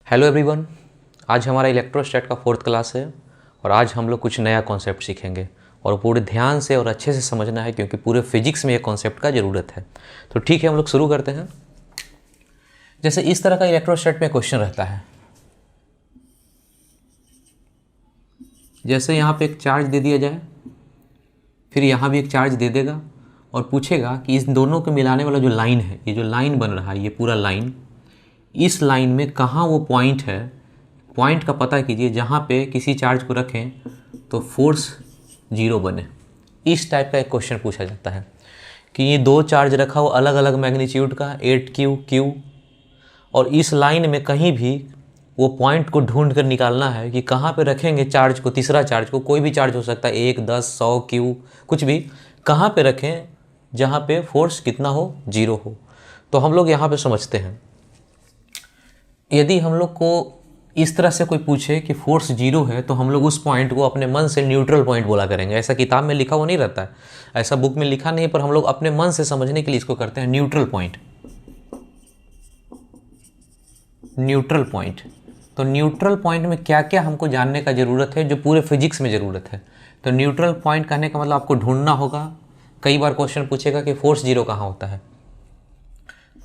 Hello everyone. आज हमारा इलेक्ट्रोस्टैट का 4th क्लास है और आज हम लोग कुछ नया कॉन्सेप्ट सीखेंगे और पूरे ध्यान से और अच्छे से समझना है क्योंकि पूरे फिजिक्स में ये कॉन्सेप्ट का ज़रूरत है। तो ठीक है, हम लोग शुरू करते हैं। जैसे इस तरह का इलेक्ट्रोस्टैट में क्वेश्चन रहता है, जैसे यहाँ पे एक चार्ज दे दिया जाए, फिर यहाँ भी एक चार्ज दे देगा और पूछेगा कि इस दोनों को मिलाने वाला जो लाइन है, ये जो लाइन बन रहा है, ये पूरा लाइन, इस लाइन में कहाँ वो पॉइंट है, पॉइंट का पता कीजिए जहाँ पे किसी चार्ज को रखें तो फोर्स जीरो बने। इस टाइप का एक क्वेश्चन पूछा जाता है कि ये दो चार्ज रखा हो अलग अलग मैग्नीट्यूड का 8Q और इस लाइन में कहीं भी वो पॉइंट को ढूंढ कर निकालना है कि कहाँ पे रखेंगे चार्ज को, तीसरा चार्ज को, कोई भी चार्ज हो सकता है 1, 10, 100Q, कुछ भी, कहाँ पे रखें जहाँ पे फोर्स कितना हो, जीरो हो। तो हम लोग यहाँ पे समझते हैं, यदि हम लोग को इस तरह से कोई पूछे कि फोर्स जीरो है तो हम लोग उस पॉइंट को अपने मन से न्यूट्रल पॉइंट बोला करेंगे। ऐसा किताब में लिखा हुआ नहीं रहता है, ऐसा बुक में लिखा नहीं, पर हम लोग अपने मन से समझने के लिए इसको करते हैं न्यूट्रल पॉइंट। न्यूट्रल पॉइंट, तो न्यूट्रल पॉइंट में क्या क्या हमको जानने का ज़रूरत है जो पूरे फिजिक्स में ज़रूरत है। तो न्यूट्रल पॉइंट कहने का मतलब आपको ढूंढना होगा। कई बार क्वेश्चन पूछेगा कि फोर्स जीरो कहाँ होता है,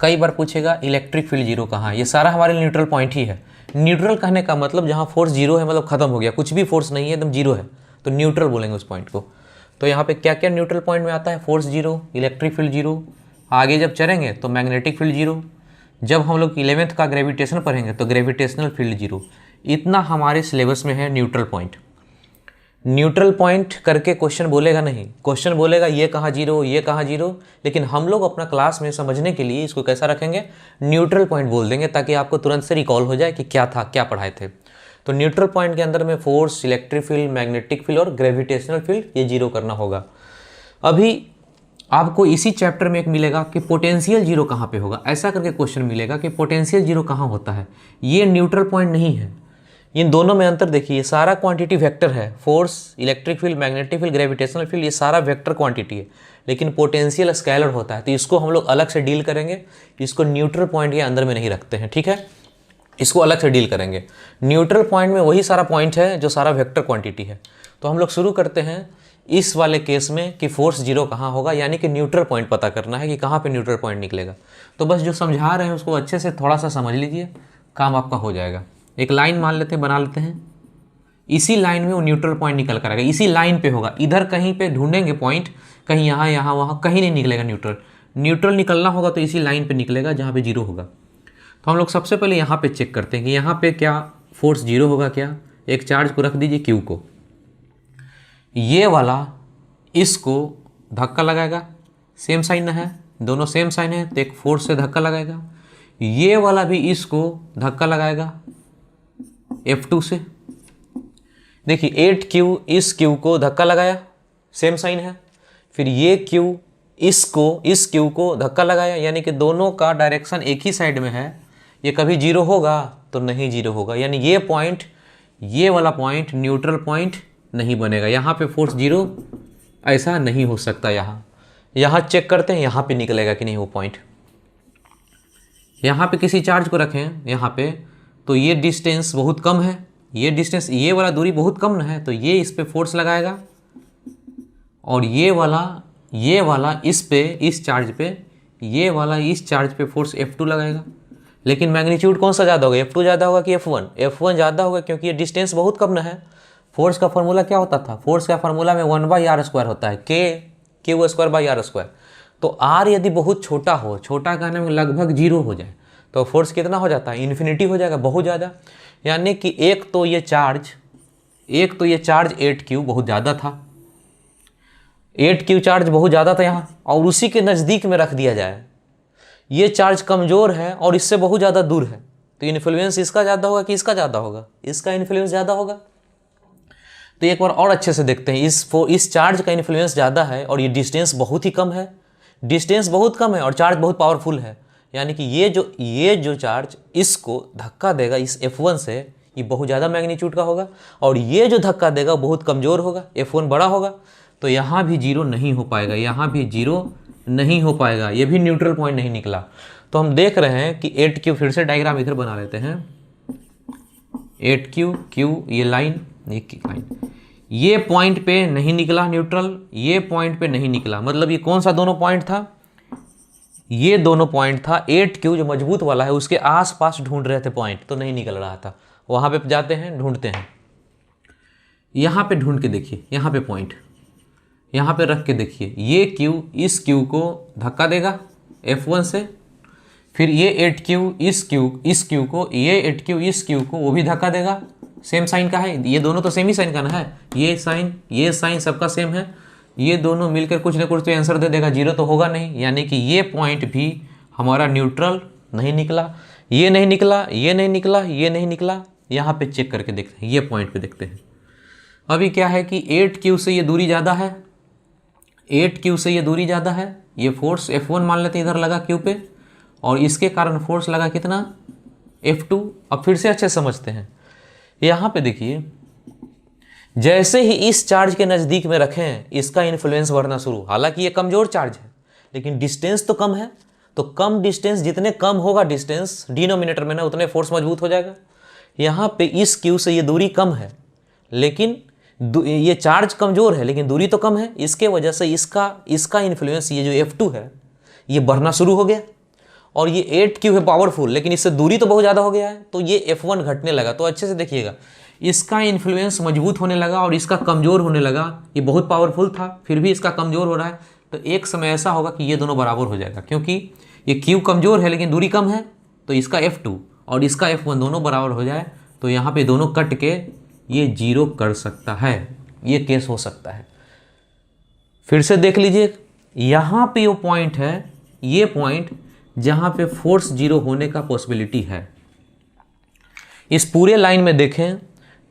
कई बार पूछेगा इलेक्ट्रिक फील्ड जीरो कहाँ है। ये सारा हमारे न्यूट्रल पॉइंट ही है। न्यूट्रल कहने का मतलब जहाँ फोर्स जीरो है, मतलब खत्म हो गया, कुछ भी फोर्स नहीं है, एकदम जीरो है, तो न्यूट्रल बोलेंगे उस पॉइंट को। तो यहाँ पे क्या क्या न्यूट्रल पॉइंट में आता है, force zero, electric field zero, आगे जब चलेंगे तो मैग्नेटिक फील्ड जीरो, जब हम लोग 11th का ग्रेविटेशन पढ़ेंगे तो ग्रेविटेशनल फील्ड जीरो। इतना हमारे सिलेबस में है न्यूट्रल पॉइंट। न्यूट्रल पॉइंट करके क्वेश्चन बोलेगा नहीं, क्वेश्चन बोलेगा ये कहाँ जीरो, ये कहाँ जीरो, लेकिन हम लोग अपना क्लास में समझने के लिए इसको कैसा रखेंगे, न्यूट्रल पॉइंट बोल देंगे, ताकि आपको तुरंत से रिकॉल हो जाए कि क्या था, क्या पढ़ाए थे। तो न्यूट्रल पॉइंट के अंदर में force, electric field, magnetic field और ग्रेविटेशनल फील्ड, ये जीरो करना होगा। अभी आपको इसी चैप्टर में एक मिलेगा कि पोटेंशियल जीरो कहाँ पे होगा, ऐसा करके क्वेश्चन मिलेगा कि पोटेंशियल जीरो कहाँ होता है। ये न्यूट्रल पॉइंट नहीं है। इन दोनों में अंतर देखिए, सारा क्वांटिटी वेक्टर है, force, electric field, magnetic field, gravitational field, ये सारा वेक्टर क्वांटिटी है, लेकिन पोटेंशियल स्केलर होता है। तो इसको हम लोग अलग से डील करेंगे, इसको न्यूट्रल पॉइंट के अंदर में नहीं रखते हैं, ठीक है, इसको अलग से डील करेंगे। न्यूट्रल पॉइंट में वही सारा पॉइंट है जो सारा वेक्टर क्वांटिटी है। तो हम लोग शुरू करते हैं इस वाले केस में कि फोर्स जीरो कहाँ होगा, यानी कि न्यूट्रल पॉइंट पता करना है कि कहाँ पे न्यूट्रल पॉइंट निकलेगा। तो बस जो समझा रहे हैं उसको अच्छे से थोड़ा सा समझ लीजिए, काम आपका हो जाएगा। एक लाइन मान लेते हैं, बना लेते हैं, इसी लाइन में वो न्यूट्रल पॉइंट निकल कर आएगा, इसी लाइन पे होगा। इधर कहीं पे ढूंढेंगे पॉइंट, कहीं यहाँ यहाँ वहाँ, कहीं नहीं निकलेगा न्यूट्रल। न्यूट्रल निकलना होगा तो इसी लाइन पे निकलेगा जहाँ पे जीरो होगा। तो हम लोग सबसे पहले यहाँ पे चेक करते हैं कि यहाँ पे क्या फोर्स जीरो होगा क्या। एक चार्ज को रख दीजिए Q को, ये वाला इसको धक्का लगाएगा, सेम साइन है, दोनों सेम साइन है, तो एक फोर्स से धक्का लगाएगा। ये वाला भी इसको धक्का लगाएगा F2 से। देखिए 8Q इस Q को धक्का लगाया, सेम साइन है, फिर ये Q इस Q को धक्का लगाया, यानी कि दोनों का डायरेक्शन एक ही साइड में है। ये कभी जीरो होगा तो नहीं जीरो होगा, यानी ये पॉइंट, ये वाला पॉइंट न्यूट्रल पॉइंट नहीं बनेगा। यहाँ पे फोर्स जीरो ऐसा नहीं हो सकता। यहाँ चेक करते हैं यहाँ पे निकलेगा कि नहीं वो पॉइंट। यहाँ पे किसी चार्ज को रखें यहाँ पे, तो ये डिस्टेंस बहुत कम है, ये डिस्टेंस, ये वाला दूरी बहुत कम है, तो ये इस पे फोर्स लगाएगा और ये वाला इस पे, इस चार्ज पे, ये वाला इस चार्ज पे फोर्स F2 लगाएगा। लेकिन मैग्नीट्यूड कौन सा ज़्यादा होगा, F2 ज़्यादा होगा कि F1? F1 ज़्यादा होगा, क्योंकि ये डिस्टेंस बहुत कम है। फोर्स का फार्मूला क्या होता था, फोर्स का फार्मूला में 1/r² होता है, Q²/r²। तो r यदि बहुत छोटा हो, छोटा कहने में लगभग जीरो हो जाए, तो फोर्स कितना हो जाता है, इन्फिनिटी हो जाएगा, बहुत ज़्यादा। यानी कि एक तो ये चार्ज 8Q बहुत ज़्यादा था, 8Q चार्ज बहुत ज़्यादा था यहाँ, और उसी के नज़दीक में रख दिया जाए, ये चार्ज कमज़ोर है और इससे बहुत ज़्यादा दूर है, तो इन्फ्लुएंस इसका ज़्यादा होगा कि इसका ज़्यादा होगा, इसका इन्फ्लुएंस ज़्यादा होगा। तो एक बार और अच्छे से देखते हैं, इस चार्ज का इन्फ्लुएंस ज़्यादा है और ये डिस्टेंस बहुत ही कम है, डिस्टेंस बहुत कम है और चार्ज बहुत पावरफुल है। यानी कि ये जो चार्ज इसको धक्का देगा इस F1 से, ये बहुत ज़्यादा मैग्नीट्यूड का होगा, और ये जो धक्का देगा बहुत कमज़ोर होगा, F1 बड़ा होगा। तो यहाँ भी जीरो नहीं हो पाएगा, यहाँ भी जीरो नहीं हो पाएगा, ये भी न्यूट्रल पॉइंट नहीं निकला। तो हम देख रहे हैं कि 8Q, फिर से डायग्राम इधर बना लेते हैं, 8Q Q, ये लाइन, ये पॉइंट पे नहीं निकला न्यूट्रल, ये पॉइंट पे नहीं निकला, मतलब ये कौन सा दोनों पॉइंट था, ये दोनों पॉइंट था। 8Q जो मजबूत वाला है उसके आसपास ढूंढ रहे थे पॉइंट, तो नहीं निकल रहा था। वहाँ पे जाते हैं, ढूंढते हैं, यहाँ पे ढूंढ के देखिए, यहाँ पे पॉइंट, यहाँ पे रख के देखिए, ये Q इस Q को धक्का देगा F1 से, फिर ये 8Q इस Q को, ये 8Q इस Q को वो भी धक्का देगा, सेम साइन का है, ये दोनों तो सेम ही साइन का ना है, ये साइन सबका सेम है, ये दोनों मिलकर कुछ ना कुछ तो आंसर दे देगा, जीरो तो होगा नहीं, यानी कि ये पॉइंट भी हमारा न्यूट्रल नहीं निकला, ये नहीं निकला, ये नहीं निकला, ये नहीं निकला। यहाँ पे चेक करके देखते हैं, ये पॉइंट पे देखते हैं। अभी क्या है कि 8Q से ये दूरी ज़्यादा है, 8Q से ये दूरी ज़्यादा है, ये फोर्स F1 मान लेते हैं इधर लगा Q पे, और इसके कारण फोर्स लगा कितना, F2। अब फिर से अच्छे समझते हैं, यहाँ पे देखिए, जैसे ही इस चार्ज के नज़दीक में रखें इसका इन्फ्लुएंस बढ़ना शुरू, हालांकि ये कमज़ोर चार्ज है लेकिन डिस्टेंस तो कम है, तो कम डिस्टेंस, जितने कम होगा डिस्टेंस डिनोमिनेटर में ना, उतने फोर्स मजबूत हो जाएगा। यहाँ पे इस Q से ये दूरी कम है, लेकिन ये चार्ज कमज़ोर है लेकिन दूरी तो कम है, इसके वजह से इसका इन्फ्लुएंस, ये जो F2 है ये बढ़ना शुरू हो गया, और ये 8Q है पावरफुल, लेकिन इससे दूरी तो बहुत ज़्यादा हो गया है, तो ये F1 घटने लगा। तो अच्छे से देखिएगा, इसका इन्फ्लुएंस मजबूत होने लगा और इसका कमज़ोर होने लगा। ये बहुत पावरफुल था फिर भी इसका कमज़ोर हो रहा है, तो एक समय ऐसा होगा कि ये दोनों बराबर हो जाएगा, क्योंकि ये Q कमज़ोर है लेकिन दूरी कम है, तो इसका F2 और इसका F1 दोनों बराबर हो जाए, तो यहाँ पे दोनों कट के ये जीरो कर सकता है, ये केस हो सकता है। फिर से देख लीजिए, यहाँ पे वो पॉइंट है, ये पॉइंट जहाँ पे फोर्स जीरो होने का पॉसिबिलिटी है। इस पूरे लाइन में देखें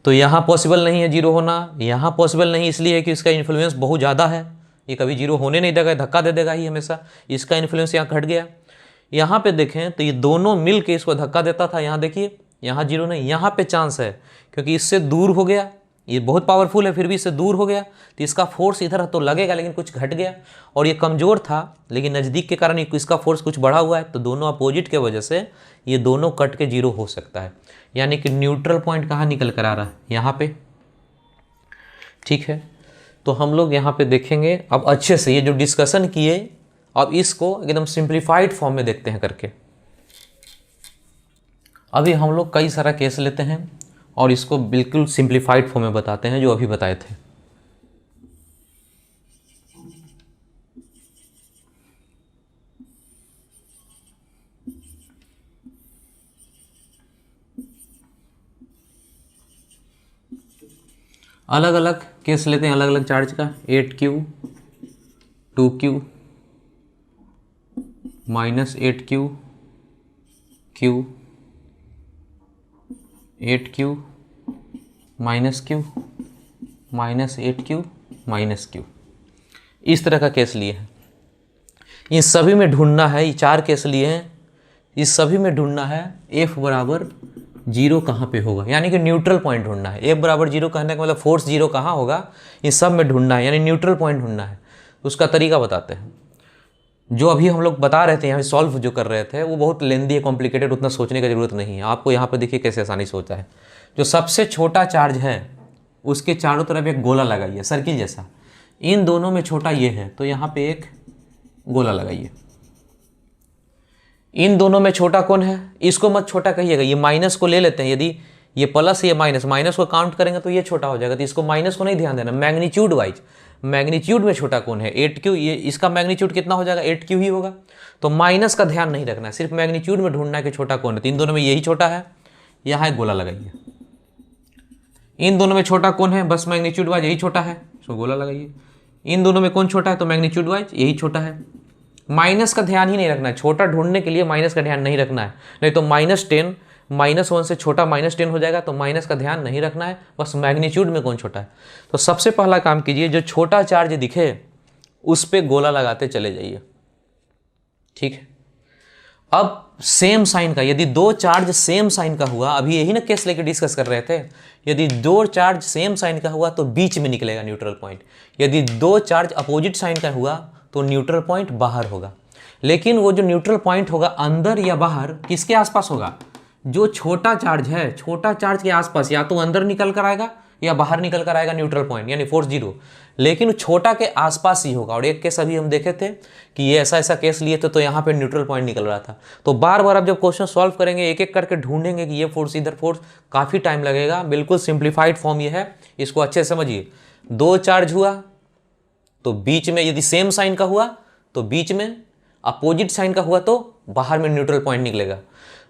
तो यहाँ पॉसिबल नहीं है जीरो होना, यहाँ पॉसिबल नहीं इसलिए है कि इसका इन्फ्लुएंस बहुत ज़्यादा है, ये कभी जीरो होने नहीं देगा, धक्का दे देगा ही हमेशा, इसका इन्फ्लुएंस यहाँ घट गया। यहाँ पे देखें तो ये दोनों मिल के इसको धक्का देता था, यहाँ देखिए, यहाँ जीरो नहीं, यहाँ पे चांस है, क्योंकि इससे दूर हो गया, ये बहुत पावरफुल है फिर भी इससे दूर हो गया, तो इसका फोर्स इधर तो लगेगा लेकिन कुछ घट गया, और ये कमज़ोर था लेकिन नज़दीक के कारण इसका फोर्स कुछ बढ़ा हुआ है, तो दोनों अपोजिट के वजह से ये दोनों कट के जीरो हो सकता है। यानी कि न्यूट्रल पॉइंट कहाँ निकल कर आ रहा है, यहाँ पे। ठीक है, तो हम लोग यहाँ पे देखेंगे अब अच्छे से, ये जो डिस्कशन किए अब इसको एकदम सिंप्लीफाइड फॉर्म में देखते हैं करके। अभी हम लोग कई सारा केस लेते हैं और इसको बिल्कुल सिंप्लीफाइड फॉर्म में बताते हैं जो अभी बताए थे। अलग अलग केस लेते हैं, अलग अलग चार्ज का। 8Q 2Q minus 8Q Q 8Q minus Q minus 8Q minus Q, इस तरह का केस लिए हैं। इन सभी में ढूंढना है, ये चार केस लिए हैं, इस सभी में ढूंढना है F बराबर जीरो कहाँ पे होगा, यानी कि न्यूट्रल पॉइंट ढूंढना है। F बराबर जीरो कहने का मतलब फोर्स जीरो कहाँ होगा, इन सब में ढूंढना है, यानी न्यूट्रल पॉइंट ढूंढना है। उसका तरीका बताते हैं। जो अभी हम लोग बता रहे थे, यहाँ सॉल्व जो कर रहे थे, वो बहुत लेंदी है, कॉम्प्लिकेटेड, उतना सोचने की ज़रूरत नहीं है। आपको यहाँ पर देखिए कैसे आसानी से होता है। जो सबसे छोटा चार्ज है उसके चारों तरफ एक गोला लगाइए, सर्किल जैसा। इन दोनों में छोटा ये है, तो यहाँ पे एक गोला लगाइए। इन दोनों में छोटा कौन है, इसको मत छोटा कहिएगा, ये माइनस को ले लेते हैं। यदि ये प्लस ये माइनस, माइनस को काउंट करेंगे तो ये छोटा हो जाएगा, तो इसको माइनस को नहीं ध्यान देना। मैग्नीट्यूड वाइज, मैग्नीट्यूड में छोटा कौन है, 8Q, ये इसका मैग्नीट्यूड कितना हो जाएगा, 8Q ही होगा। तो माइनस का ध्यान नहीं रखना है, सिर्फ मैग्नीट्यूड में ढूंढना है कि छोटा कौन है। तो इन दोनों में यही छोटा है, यहाँ एक गोला लगाइए। इन दोनों में छोटा कौन है, बस मैग्नीट्यूड वाइज यही छोटा है, तो गोला लगाइए। इन दोनों में कौन छोटा है, तो मैग्नीट्यूड वाइज यही छोटा है। माइनस का ध्यान ही नहीं रखना है, छोटा ढूंढने के लिए माइनस का ध्यान नहीं रखना है, नहीं तो -10 -1 से छोटा -10 हो जाएगा, तो माइनस का ध्यान नहीं रखना है, बस मैग्नीट्यूड में कौन छोटा है। तो सबसे पहला काम कीजिए, जो छोटा चार्ज दिखे उस पे गोला लगाते चले जाइए। ठीक है, अब सेम साइन का, यदि दो चार्ज सेम साइन का हुआ, अभी यही ना केस लेके डिस्कस कर रहे थे, यदि दो चार्ज सेम साइन का हुआ तो बीच में निकलेगा न्यूट्रल पॉइंट। यदि दो चार्ज अपोजिट साइन का हुआ तो न्यूट्रल पॉइंट बाहर होगा। लेकिन वो जो न्यूट्रल पॉइंट होगा अंदर या बाहर, किसके आसपास होगा, जो छोटा चार्ज है, छोटा चार्ज के आसपास या तो अंदर निकल कर आएगा या बाहर निकल कर आएगा न्यूट्रल पॉइंट, यानी फोर्स जीरो, लेकिन वो छोटा के आसपास ही होगा। और एक केस अभी हम देखे थे कि ये ऐसा ऐसा केस लिए थे तो यहाँ पे न्यूट्रल पॉइंट निकल रहा था। तो बार बार आप जब क्वेश्चन सॉल्व करेंगे एक एक करके ढूंढेंगे कि ये फोर्स इधर फोर्स, काफ़ी टाइम लगेगा। बिल्कुल सिंप्लीफाइड फॉर्म ये है, इसको अच्छे से समझिए। दो चार्ज हुआ तो बीच में यदि सेम साइन का हुआ तो बीच में, अपोजिट साइन का हुआ तो बाहर में न्यूट्रल पॉइंट निकलेगा।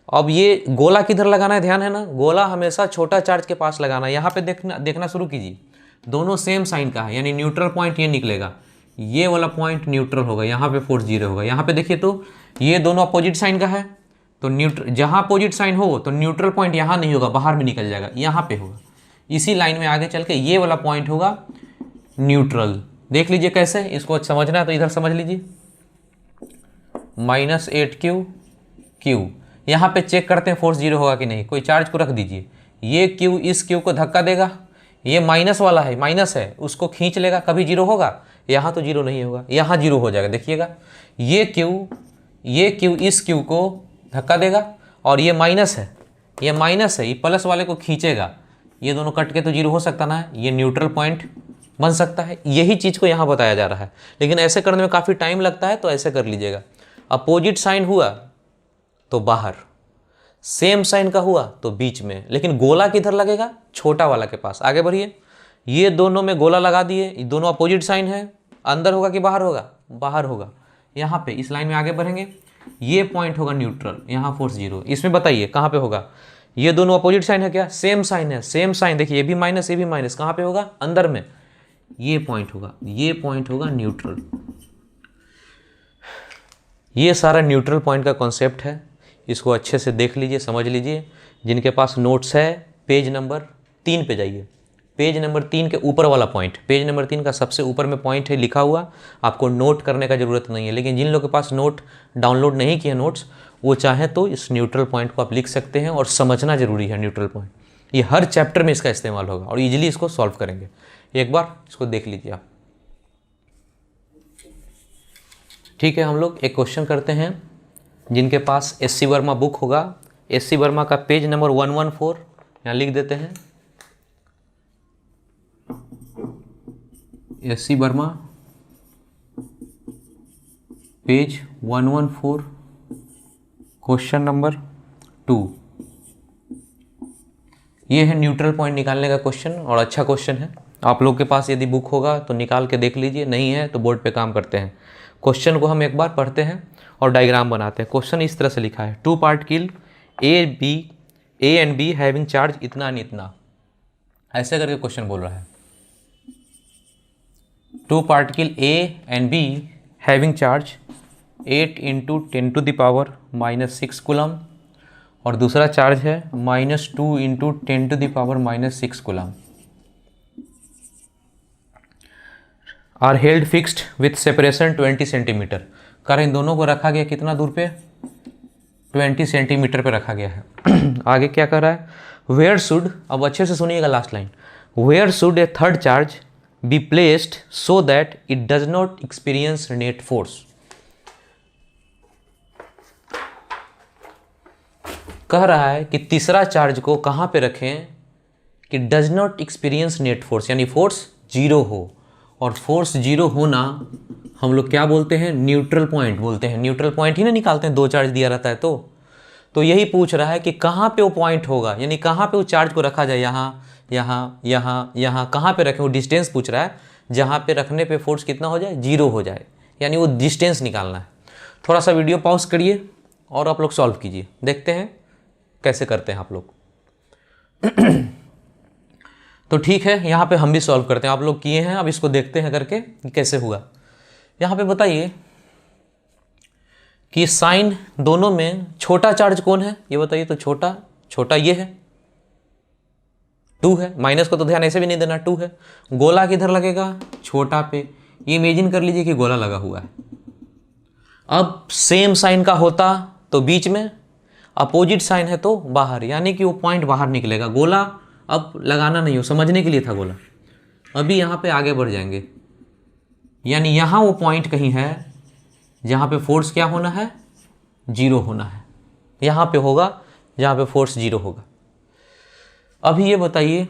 अब ये गोला किधर लगाना है, ध्यान है ना, गोला हमेशा छोटा चार्ज के पास लगाना है। यहाँ पे देखना शुरू कीजिए, दोनों सेम साइन का है, यानी न्यूट्रल पॉइंट ये निकलेगा, ये वाला पॉइंट न्यूट्रल होगा, यहाँ पे फोर्स जीरो होगा। यहाँ पे देखिए तो ये दोनों अपोजिट साइन का है, तो जहाँ अपोजिट साइन हो तो न्यूट्रल पॉइंट यहाँ नहीं होगा, बाहर में निकल जाएगा, यहाँ पे होगा। इसी लाइन में आगे चल के ये वाला पॉइंट होगा न्यूट्रल। देख लीजिए कैसे, इसको समझना है तो इधर समझ लीजिए, -8Q Q, यहाँ पे चेक करते हैं फोर्स जीरो होगा कि नहीं। कोई चार्ज को रख दीजिए, ये Q इस Q को धक्का देगा, ये माइनस वाला है, माइनस है, उसको खींच लेगा, कभी जीरो होगा, यहाँ तो जीरो नहीं होगा, यहाँ जीरो हो जाएगा। देखिएगा ये Q इस Q को धक्का देगा, और ये माइनस है, ये माइनस है, ये प्लस वाले को खींचेगा, ये दोनों कट के तो जीरो हो सकता ना, ये न्यूट्रल पॉइंट बन सकता है। यही चीज़ को यहाँ बताया जा रहा है, लेकिन ऐसे करने में काफ़ी टाइम लगता है, तो ऐसे कर लीजिएगा। अपोजिट साइन हुआ तो बाहर, सेम साइन का हुआ तो बीच में, लेकिन गोला किधर लगेगा, छोटा वाला के पास। आगे बढ़िए, ये दोनों में गोला लगा दिए, ये दोनों अपोजिट साइन है, अंदर होगा कि बाहर होगा, बाहर होगा। यहाँ पे इस लाइन में आगे बढ़ेंगे, ये पॉइंट होगा न्यूट्रल, यहाँ फोर्स जीरो। इसमें बताइए कहाँ पे होगा, ये दोनों अपोजिट साइन है क्या, सेम साइन है, सेम साइन, देखिए ये भी माइनस ये भी माइनस, कहाँ पे होगा, अंदर में, ये पॉइंट होगा, ये पॉइंट होगा न्यूट्रल। ये सारा न्यूट्रल पॉइंट का कॉन्सेप्ट है, इसको अच्छे से देख लीजिए, समझ लीजिए। जिनके पास नोट्स है पेज नंबर 3 पे जाइए, पेज नंबर 3 के ऊपर वाला पॉइंट, पेज नंबर 3 का सबसे ऊपर में पॉइंट है लिखा हुआ, आपको नोट करने का ज़रूरत नहीं है। लेकिन जिन लोगों के पास नोट डाउनलोड नहीं किए नोट्स, वो चाहें तो इस न्यूट्रल पॉइंट को आप लिख सकते हैं, और समझना जरूरी है न्यूट्रल पॉइंट। ये हर चैप्टर में इसका इस्तेमाल होगा और ईजिली इसको सॉल्व करेंगे। एक बार इसको देख लीजिए आप। ठीक है, हम लोग एक क्वेश्चन करते हैं। जिनके पास SC वर्मा बुक होगा, SC वर्मा का पेज नंबर 114 यहाँ लिख देते हैं, SC Verma page 114 question number 2। ये है न्यूट्रल पॉइंट निकालने का क्वेश्चन, और अच्छा क्वेश्चन है। आप लोग के पास यदि बुक होगा तो निकाल के देख लीजिए, नहीं है तो बोर्ड पे काम करते हैं। क्वेश्चन को हम एक बार पढ़ते हैं और डायग्राम बनाते हैं। क्वेश्चन इस तरह से लिखा है, 2 particle A and B having charge इतना नहीं इतना, ऐसे करके क्वेश्चन बोल रहा है। 2 particle A and B having charge 8 × 10⁻⁻6 coulomb, और दूसरा चार्ज है -2 × 10⁻⁻6 coulomb, are held fixed with separation 20 centimetre. कर इन दोनों को रखा गया कितना दूर पे, 20 सेंटीमीटर पे रखा गया है। आगे क्या कर रहा है, वेयर शुड, अब अच्छे से सुनिएगा last line, where should a third charge be placed so that it does not experience net force. कह रहा है कि तीसरा चार्ज को कहाँ पे रखें कि does not experience net force, यानी फोर्स जीरो हो। और फोर्स जीरो होना हम लोग क्या बोलते हैं, न्यूट्रल पॉइंट बोलते हैं। न्यूट्रल पॉइंट ही ना निकालते हैं, 2 चार्ज दिया रहता है तो यही पूछ रहा है कि कहाँ पे वो पॉइंट होगा, यानी कहाँ पे वो चार्ज को रखा जाए, यहाँ यहाँ यहाँ यहाँ, कहाँ पे रखें, वो डिस्टेंस पूछ रहा है, जहाँ पे रखने पे फोर्स कितना हो जाए, जीरो हो जाए, यानी वो डिस्टेंस निकालना है। थोड़ा सा वीडियो पॉज करिए और आप लोग सॉल्व कीजिए, देखते हैं कैसे करते हैं आप लोग। तो ठीक है, यहाँ पे हम भी सॉल्व करते हैं, आप लोग किए हैं, अब इसको देखते हैं करके कि कैसे हुआ। यहाँ पे बताइए कि साइन दोनों में छोटा चार्ज कौन है, ये बताइए। तो छोटा ये है, 2 है, माइनस को तो ध्यान ऐसे भी नहीं देना, 2 है। गोला किधर लगेगा, छोटा पे, ये इमेजिन कर लीजिए कि गोला लगा हुआ है। अब सेम साइन का होता तो बीच में, अपोजिट साइन है तो बाहर, यानी कि वो पॉइंट बाहर निकलेगा। गोला अब लगाना नहीं हो, समझने के लिए था गोला। अभी यहाँ पे आगे बढ़ जाएंगे, यानी यहाँ वो पॉइंट कहीं है जहाँ पे फोर्स क्या होना है, जीरो होना है। यहाँ पे होगा जहाँ पे फोर्स 0 होगा। अभी ये बताइए,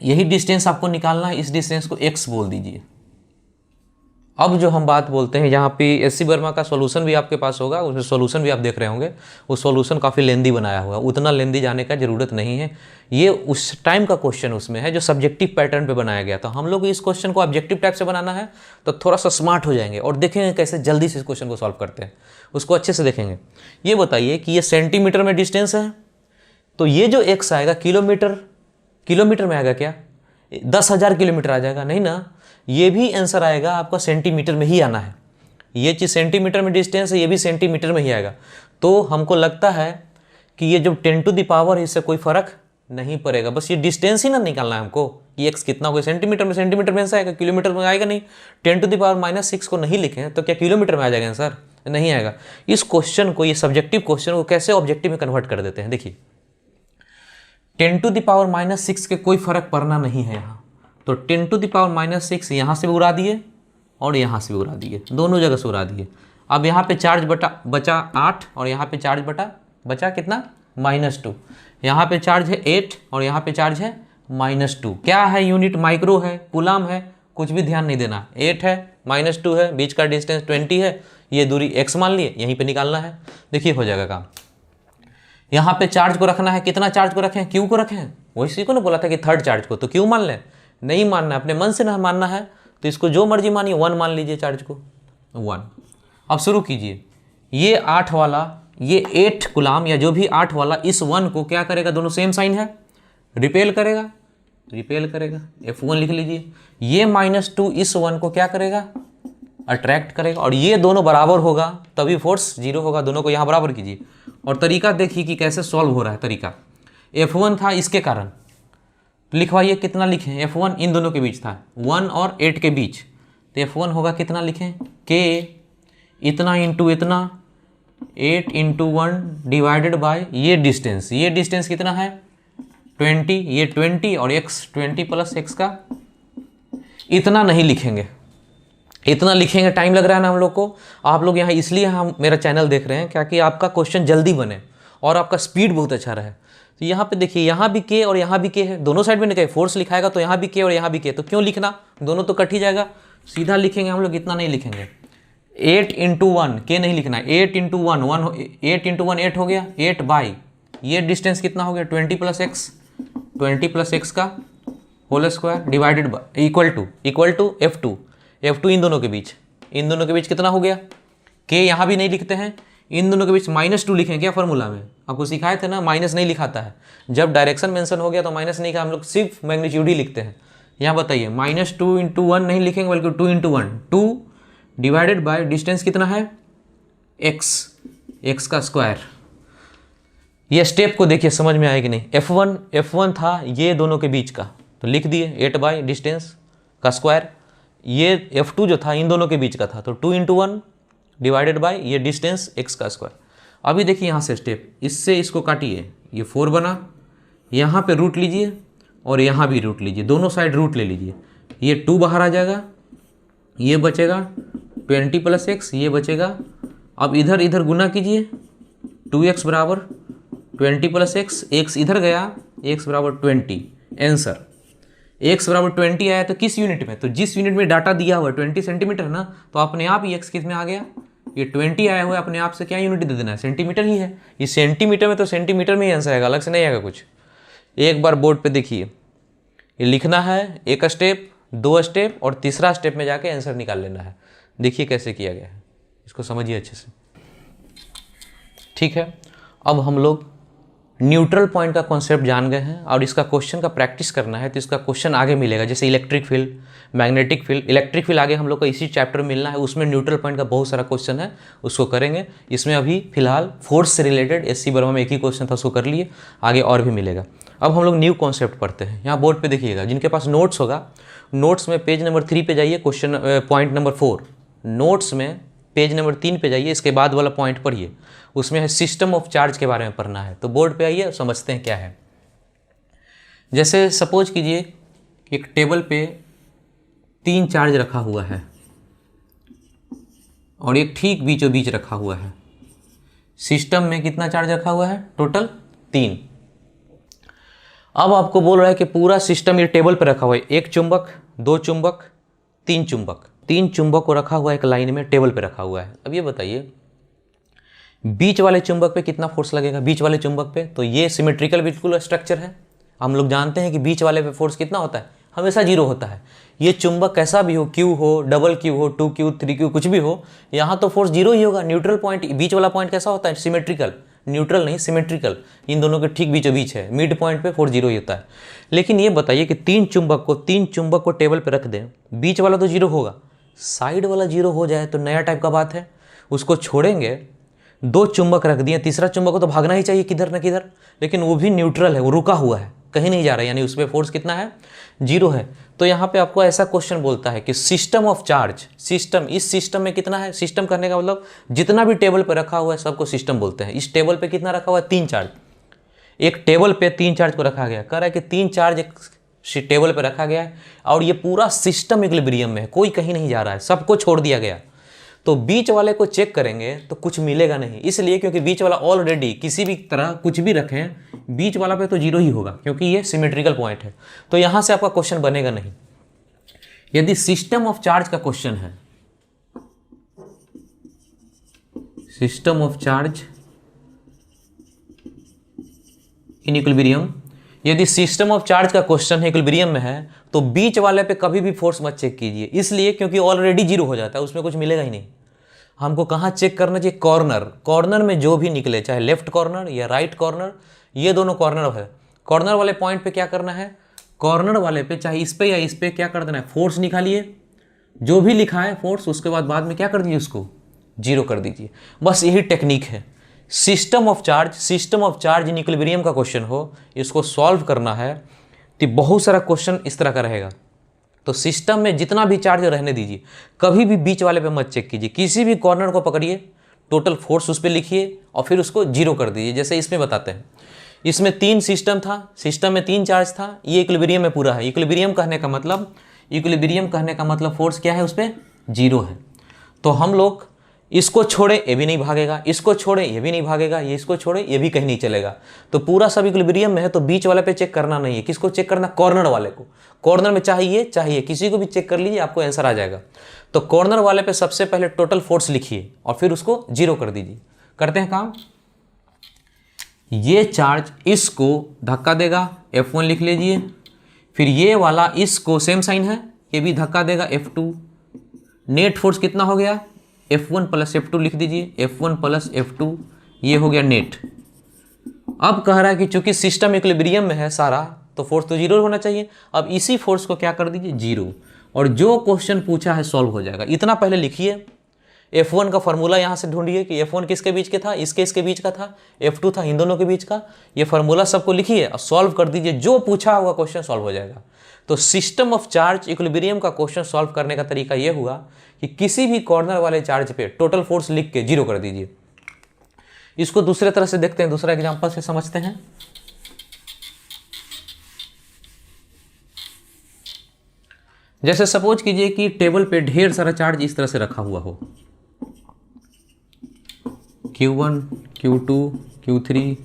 यही डिस्टेंस आपको निकालना है, इस डिस्टेंस को x बोल दीजिए। अब जो हम बात बोलते हैं, यहाँ पे एस.सी. वर्मा का सॉल्यूशन भी आपके पास होगा, उसमें सॉल्यूशन भी आप देख रहे होंगे। वो सॉल्यूशन काफ़ी लेंदी बनाया हुआ है, उतना लेंदी जाने का ज़रूरत नहीं है। ये उस टाइम का क्वेश्चन उसमें है जो सब्जेक्टिव पैटर्न पे बनाया गया था। हम लोग इस क्वेश्चन को ऑब्जेक्टिव टाइप से बनाना है तो थोड़ा सा स्मार्ट हो जाएंगे और देखेंगे कैसे जल्दी से इस क्वेश्चन को सॉल्व करते हैं, उसको अच्छे से देखेंगे। ये बताइए कि ये सेंटीमीटर में डिस्टेंस है, तो ये जो x आएगा किलोमीटर में आएगा क्या? 10,000 किलोमीटर आ जाएगा? नहीं ना, ये भी आंसर आएगा आपका सेंटीमीटर में ही आना है। ये चीज़ सेंटीमीटर में डिस्टेंस है, ये भी सेंटीमीटर में ही आएगा। तो हमको लगता है कि ये जो 10 टू द पावर है इससे कोई फर्क नहीं पड़ेगा, बस ये डिस्टेंस ही ना निकालना है हमको कि x कितना होगा। सेंटीमीटर में आंसर आएगा, किलोमीटर में आएगा नहीं। 10 टू द पावर -6 को नहीं लिखें तो क्या किलोमीटर में आ जाएगा आंसर? नहीं आएगा। इस क्वेश्चन को, ये सब्जेक्टिव क्वेश्चन को कैसे ऑब्जेक्टिव में कन्वर्ट कर देते हैं, देखिए 10 टू द पावर -6 के कोई फर्क पड़ना नहीं है यहाँ, तो 10 टू द पावर -6 यहाँ से भी उड़ा दिए और यहाँ से भी उड़ा दिए, दोनों जगह से उड़ा दिए। अब यहाँ पे चार्ज बचा 8 और यहाँ पे चार्ज बचा कितना? -2। यहाँ पे चार्ज है 8 और यहाँ पे चार्ज है -2। क्या है? यूनिट माइक्रो है, कूलाम है, कुछ भी ध्यान नहीं देना। 8 है, -2 है, बीच का डिस्टेंस 20 है, ये दूरी x मान लिए, यहीं पे निकालना है। देखिए हो जाएगा काम। यहाँ पे चार्ज को रखना है, कितना चार्ज को रखें? Q को रखें। वही को ना बोला था कि थर्ड चार्ज को, तो Q मान लें। नहीं मानना है, अपने मन से ना मानना है, तो इसको जो मर्जी मानिए, 1 मान लीजिए चार्ज को, 1। अब शुरू कीजिए। ये 8 वाला, ये 8 कूलाम या जो भी 8 वाला, इस 1 को क्या करेगा? दोनों सेम साइन है, रिपेल करेगा, F1 लिख लीजिए। ये -2 इस 1 को क्या करेगा? अट्रैक्ट करेगा, और ये दोनों बराबर होगा तभी फोर्स 0 होगा। दोनों को यहाँ बराबर कीजिए और तरीका देखिए कि कैसे सॉल्व हो रहा है। तरीका F1 था इसके कारण, लिखवाइए कितना लिखें? F1 इन दोनों के बीच था, 1 और 8 के बीच, तो F1 होगा कितना लिखें? K इतना इंटू इतना, 8 इंटू 1 डिवाइडेड बाय ये डिस्टेंस कितना है? 20, ये 20 और x 20 प्लस x का इतना नहीं लिखेंगे, इतना लिखेंगे टाइम लग रहा है ना हम लोग को। आप लोग यहाँ इसलिए हम मेरा चैनल देख रहे हैं क्या कि आपका क्वेश्चन जल्दी बने और आपका स्पीड बहुत अच्छा रहे। तो यहाँ पे देखिए, यहाँ भी k और यहाँ भी k है, दोनों साइड में नहीं, फोर्स लिखाएगा तो यहाँ भी k और यहाँ भी k, तो क्यों लिखना? दोनों तो कट ही जाएगा। सीधा लिखेंगे हम लोग, इतना नहीं लिखेंगे। 8 इंटू 1 k नहीं लिखना है, 8 इंटू 1 8 इंटू 1 8 हो गया, 8 बाई ये डिस्टेंस कितना हो गया? 20 प्लस x का whole square divided by equal to F2 इन दोनों के बीच कितना हो गया? k यहाँ भी नहीं लिखते हैं, इन दोनों के बीच -2 लिखें क्या? फॉर्मूला में आपको सिखाए थे ना, माइनस नहीं लिखाता है। जब डायरेक्शन मेंशन हो गया तो माइनस नहीं लिखा, हम लोग सिर्फ मैग्नीट्यूड ही लिखते हैं। यहाँ बताइए, -2 इंटू 1 नहीं लिखेंगे बल्कि 2 इंटू 1, 2 डिवाइडेड बाय डिस्टेंस कितना है? x का स्क्वायर। ये स्टेप को देखिए समझ में आएगी नहीं। F1 था ये दोनों के बीच का, तो लिख दिए 8 बाई डिस्टेंस का स्क्वायर। ये F2 जो था इन दोनों के बीच का था, तो 2 इंटू 1 डिवाइडेड बाई ये डिस्टेंस x का स्क्वायर। अभी देखिए यहाँ से स्टेप, इससे इसको काटिए, ये 4 बना, यहाँ पे रूट लीजिए और यहाँ भी रूट लीजिए, दोनों साइड रूट ले लीजिए। ये 2 बाहर आ जाएगा, ये बचेगा 20 प्लस x, ये बचेगा। अब इधर गुना कीजिए, 2x बराबर 20 प्लस x इधर गया, x बराबर 20। आंसर x बराबर 20 आया तो किस यूनिट में? तो जिस यूनिट में डाटा दिया हुआ है 20 सेंटीमीटर ना, तो अपने आप ही x किस में आ गया? ये 20 आया हुआ है, अपने आप से क्या यूनिट दे देना है? सेंटीमीटर ही है। ये सेंटीमीटर में तो सेंटीमीटर में ही आंसर आएगा, अलग से नहीं आएगा कुछ। एक बार बोर्ड पे देखिए, ये लिखना है, एक स्टेप, 2 स्टेप और तीसरा स्टेप में जाके आंसर निकाल लेना है। देखिए कैसे किया गया है, इसको समझिए अच्छे से, ठीक है। अब हम लोग न्यूट्रल पॉइंट का कॉन्सेप्ट जान गए हैं और इसका क्वेश्चन का प्रैक्टिस करना है, तो इसका क्वेश्चन आगे मिलेगा। जैसे electric field, magnetic field, electric field आगे हम लोग को इसी चैप्टर में मिलना है, उसमें न्यूट्रल पॉइंट का बहुत सारा क्वेश्चन है, उसको करेंगे। इसमें अभी फिलहाल फोर्स से रिलेटेड एस.सी. वर्मा में एक ही क्वेश्चन था, उसको कर लिए, आगे और भी मिलेगा। अब हम लोग न्यू कॉन्सेप्ट पढ़ते हैं। यहाँ बोर्ड पर देखिएगा, जिनके पास नोट्स होगा, नोट्स में पेज नंबर 3 पे जाइए, क्वेश्चन पॉइंट नंबर 4। नोट्स में पेज नंबर 3 पे जाइए, इसके बाद वाला पॉइंट पढ़िए, उसमें है सिस्टम ऑफ चार्ज के बारे में पढ़ना है। तो बोर्ड पे आइए, समझते हैं क्या है। जैसे सपोज कीजिए एक टेबल पे 3 चार्ज रखा हुआ है और एक ठीक बीचों बीच रखा हुआ है। सिस्टम में कितना चार्ज रखा हुआ है? टोटल 3। अब आपको बोल रहा है कि पूरा सिस्टम ये टेबल पर रखा हुआ है, 1 चुंबक, 2 चुंबक, 3 चुंबक, 3 चुंबक को रखा हुआ है एक लाइन में, टेबल पे रखा हुआ है। अब ये बताइए बीच वाले चुंबक पे कितना फोर्स लगेगा? बीच वाले चुंबक पे तो ये सिमेट्रिकल बिल्कुल स्ट्रक्चर है, हम लोग जानते हैं कि बीच वाले पे फोर्स कितना होता है? हमेशा 0 होता है। ये चुंबक कैसा भी हो, क्यू हो, डबल क्यू हो, 2Q 3Q कुछ भी हो, यहाँ तो फोर्स 0 ही होगा। न्यूट्रल पॉइंट, बीच वाला पॉइंट कैसा होता है? सिमेट्रिकल, न्यूट्रल नहीं सिमेट्रिकल, इन दोनों के ठीक बीचों बीच है, मिड पॉइंट पे फोर्स 0 ही होता है। लेकिन ये बताइए कि 3 चुंबक को टेबल पे रख दें, बीच वाला तो 0 होगा, साइड वाला 0 हो जाए तो नया टाइप का बात है, उसको छोड़ेंगे। 2 चुंबक रख दिए, तीसरा चुंबक को तो भागना ही चाहिए किधर न किधर, लेकिन वो भी न्यूट्रल है, वो रुका हुआ है, कहीं नहीं जा रहा है, यानी उस पर फोर्स कितना है? 0 है। तो यहाँ पे आपको ऐसा क्वेश्चन बोलता है कि सिस्टम ऑफ चार्ज, सिस्टम, इस सिस्टम में कितना है? सिस्टम करने का मतलब जितना भी टेबल पे रखा हुआ है सबको सिस्टम बोलते हैं। इस टेबल पे कितना रखा हुआ है? 3 चार्ज। एक टेबल पे 3 चार्ज को रखा गया, कह रहा है कि 3 चार्ज एक टेबल पे रखा गया है और ये पूरा सिस्टम इक्विलिब्रियम में है, कोई कहीं नहीं जा रहा है, सबको छोड़ दिया गया। तो बीच वाले को चेक करेंगे तो कुछ मिलेगा नहीं, इसलिए क्योंकि बीच वाला ऑलरेडी किसी भी तरह कुछ भी रखें, बीच वाला पे तो 0 ही होगा, क्योंकि ये सिमेट्रिकल पॉइंट है। तो यहां से आपका क्वेश्चन बनेगा नहीं। यदि सिस्टम ऑफ चार्ज का क्वेश्चन है, system of charge in equilibrium, यदि सिस्टम ऑफ चार्ज का क्वेश्चन है, इक्विलिब्रियम में है, तो बीच वाले पे कभी भी फोर्स मत चेक कीजिए, इसलिए क्योंकि ऑलरेडी 0 हो जाता है, उसमें कुछ मिलेगा ही नहीं। हमको कहाँ चेक करना चाहिए? कॉर्नर, कॉर्नर में जो भी निकले, चाहे लेफ्ट कॉर्नर या राइट कॉर्नर, ये दोनों कॉर्नर है। कॉर्नर वाले पॉइंट पे क्या करना है? कॉर्नर वाले पे चाहे इस पे या इस पे क्या कर देना है? फोर्स निकालिए, जो भी लिखा है फोर्स, उसके बाद में क्या कर दीजिए? उसको 0 कर दीजिए। बस यही टेक्निक है। System of charge in equilibrium का क्वेश्चन हो, इसको सॉल्व करना है तो बहुत सारा क्वेश्चन इस तरह का रहेगा। तो सिस्टम में जितना भी चार्ज रहने दीजिए, कभी भी बीच वाले पे मत चेक कीजिए, किसी भी कॉर्नर को पकड़िए, टोटल फोर्स उस पर लिखिए और फिर उसको 0 कर दीजिए। जैसे इसमें बताते हैं, इसमें 3 सिस्टम था, सिस्टम में 3 चार्ज था, ये इक्विलिब्रियम में पूरा है। इक्विलिब्रियम कहने का मतलब फोर्स क्या है? उस पर 0 है। तो हम लोग इसको छोड़े ये भी नहीं भागेगा, इसको छोड़े ये भी नहीं भागेगा, ये इसको छोड़े ये भी कहीं नहीं चलेगा। तो पूरा सब इक्विलिब्रियम में है, तो बीच वाले पे चेक करना नहीं है। किसको चेक करना? कॉर्नर वाले को। कॉर्नर में चाहिए किसी को भी चेक कर लीजिए, आपको आंसर आ जाएगा। तो कॉर्नर वाले पे सबसे पहले टोटल फोर्स लिखिए और फिर उसको 0 कर दीजिए। करते हैं काम। ये चार्ज इसको धक्का देगा, F1 लिख लीजिए। फिर ये वाला इसको, सेम साइन है, ये भी धक्का देगा, F2। नेट फोर्स कितना हो गया? F1 प्लस F2 लिख दीजिए, F1 प्लस F2, ये हो गया नेट। अब कह रहा है कि चूंकि सिस्टम इक्विलिब्रियम में है सारा, तो फोर्स तो 0 होना चाहिए। अब इसी फोर्स को क्या कर दीजिए? 0, और जो क्वेश्चन पूछा है सॉल्व हो जाएगा। इतना पहले लिखिए। F1 का फॉर्मूला यहाँ से ढूंढिए कि F1 किसके बीच के था? इसके बीच का था। F2 था इन दोनों के बीच का। ये फार्मूला सबको लिखिए और सॉल्व कर दीजिए, जो पूछा हुआ क्वेश्चन सॉल्व हो जाएगा। तो सिस्टम ऑफ चार्ज इक्विलिब्रियम का क्वेश्चन सॉल्व करने का तरीका यह हुआ कि किसी भी कॉर्नर वाले चार्ज पे टोटल फोर्स लिख के 0 कर दीजिए। इसको दूसरे तरह से देखते हैं, दूसरा एग्जांपल से समझते हैं। जैसे सपोज कीजिए कि टेबल पे ढेर सारा चार्ज इस तरह से रखा हुआ हो, Q1, Q2, Q3।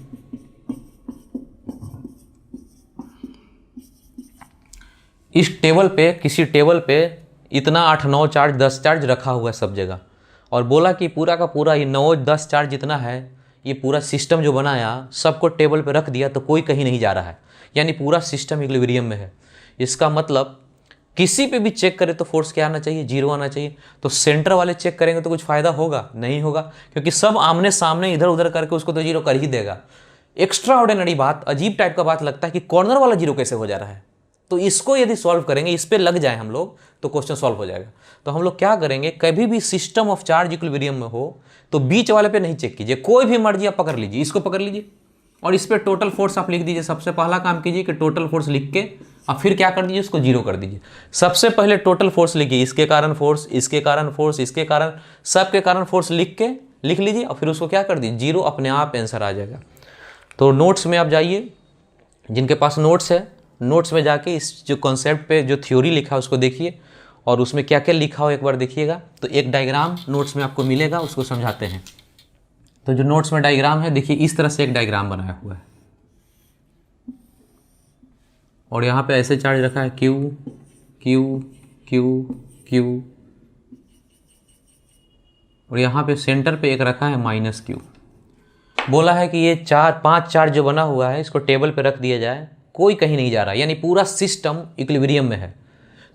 इस टेबल पे, किसी टेबल पे इतना 8, 9 चार्ज, 10 चार्ज रखा हुआ है सब जगह, और बोला कि पूरा का पूरा ये 9, 10 चार्ज जितना है, ये पूरा सिस्टम जो बनाया सबको टेबल पे रख दिया, तो कोई कहीं नहीं जा रहा है, यानी पूरा सिस्टम इक्विलिब्रियम में है। इसका मतलब किसी पे भी चेक करे तो फोर्स क्या आना चाहिए? 0 आना चाहिए। तो सेंटर वाले चेक करेंगे तो कुछ फायदा होगा? नहीं होगा, क्योंकि सब आमने सामने इधर उधर करके उसको तो 0 कर ही देगा। एक्स्ट्रा ऑर्डिनरी बात, अजीब टाइप का बात लगता है कि कॉर्नर वाला 0 कैसे हो जा रहा है। तो इसको यदि सॉल्व करेंगे, इस पे लग जाए हम लोग, तो क्वेश्चन सॉल्व हो जाएगा। तो हम लोग क्या करेंगे, कभी भी सिस्टम ऑफ चार्ज इक्विलिब्रियम में हो तो बीच वाले पे नहीं चेक कीजिए, कोई भी मर्जी आप पकड़ लीजिए, इसको पकड़ लीजिए और इस पे टोटल फोर्स आप लिख दीजिए। सबसे पहला काम कीजिए कि टोटल फोर्स लिख के और फिर क्या कर दीजिए, उसको 0 कर दीजिए। सबसे पहले टोटल फोर्स लिखिए, इसके कारण फोर्स, इसके कारण फोर्स, इसके कारण, सबके कारण फोर्स लिख लीजिए और फिर उसको क्या कर दीजिए 0, अपने आप आंसर आ जाएगा। तो नोट्स में आप जाइए, जिनके पास नोट्स है, नोट्स में जाके इस जो कॉन्सेप्ट पे जो थ्योरी लिखा है उसको देखिए और उसमें क्या क्या लिखा हो एक बार देखिएगा। तो एक डायग्राम नोट्स में आपको मिलेगा, उसको समझाते हैं। तो जो नोट्स में डायग्राम है देखिए इस तरह से एक डायग्राम बनाया हुआ है और यहाँ पे ऐसे चार्ज रखा है क्यू क्यू क्यू क्यू और यहाँ पे सेंटर पे एक रखा है माइनस क्यू। बोला है कि ये 4-5 चार्ज जो बना हुआ है इसको टेबल पे रख दिया जाए, कोई कहीं नहीं जा रहा, यानी पूरा सिस्टम इक्विलिब्रियम में है।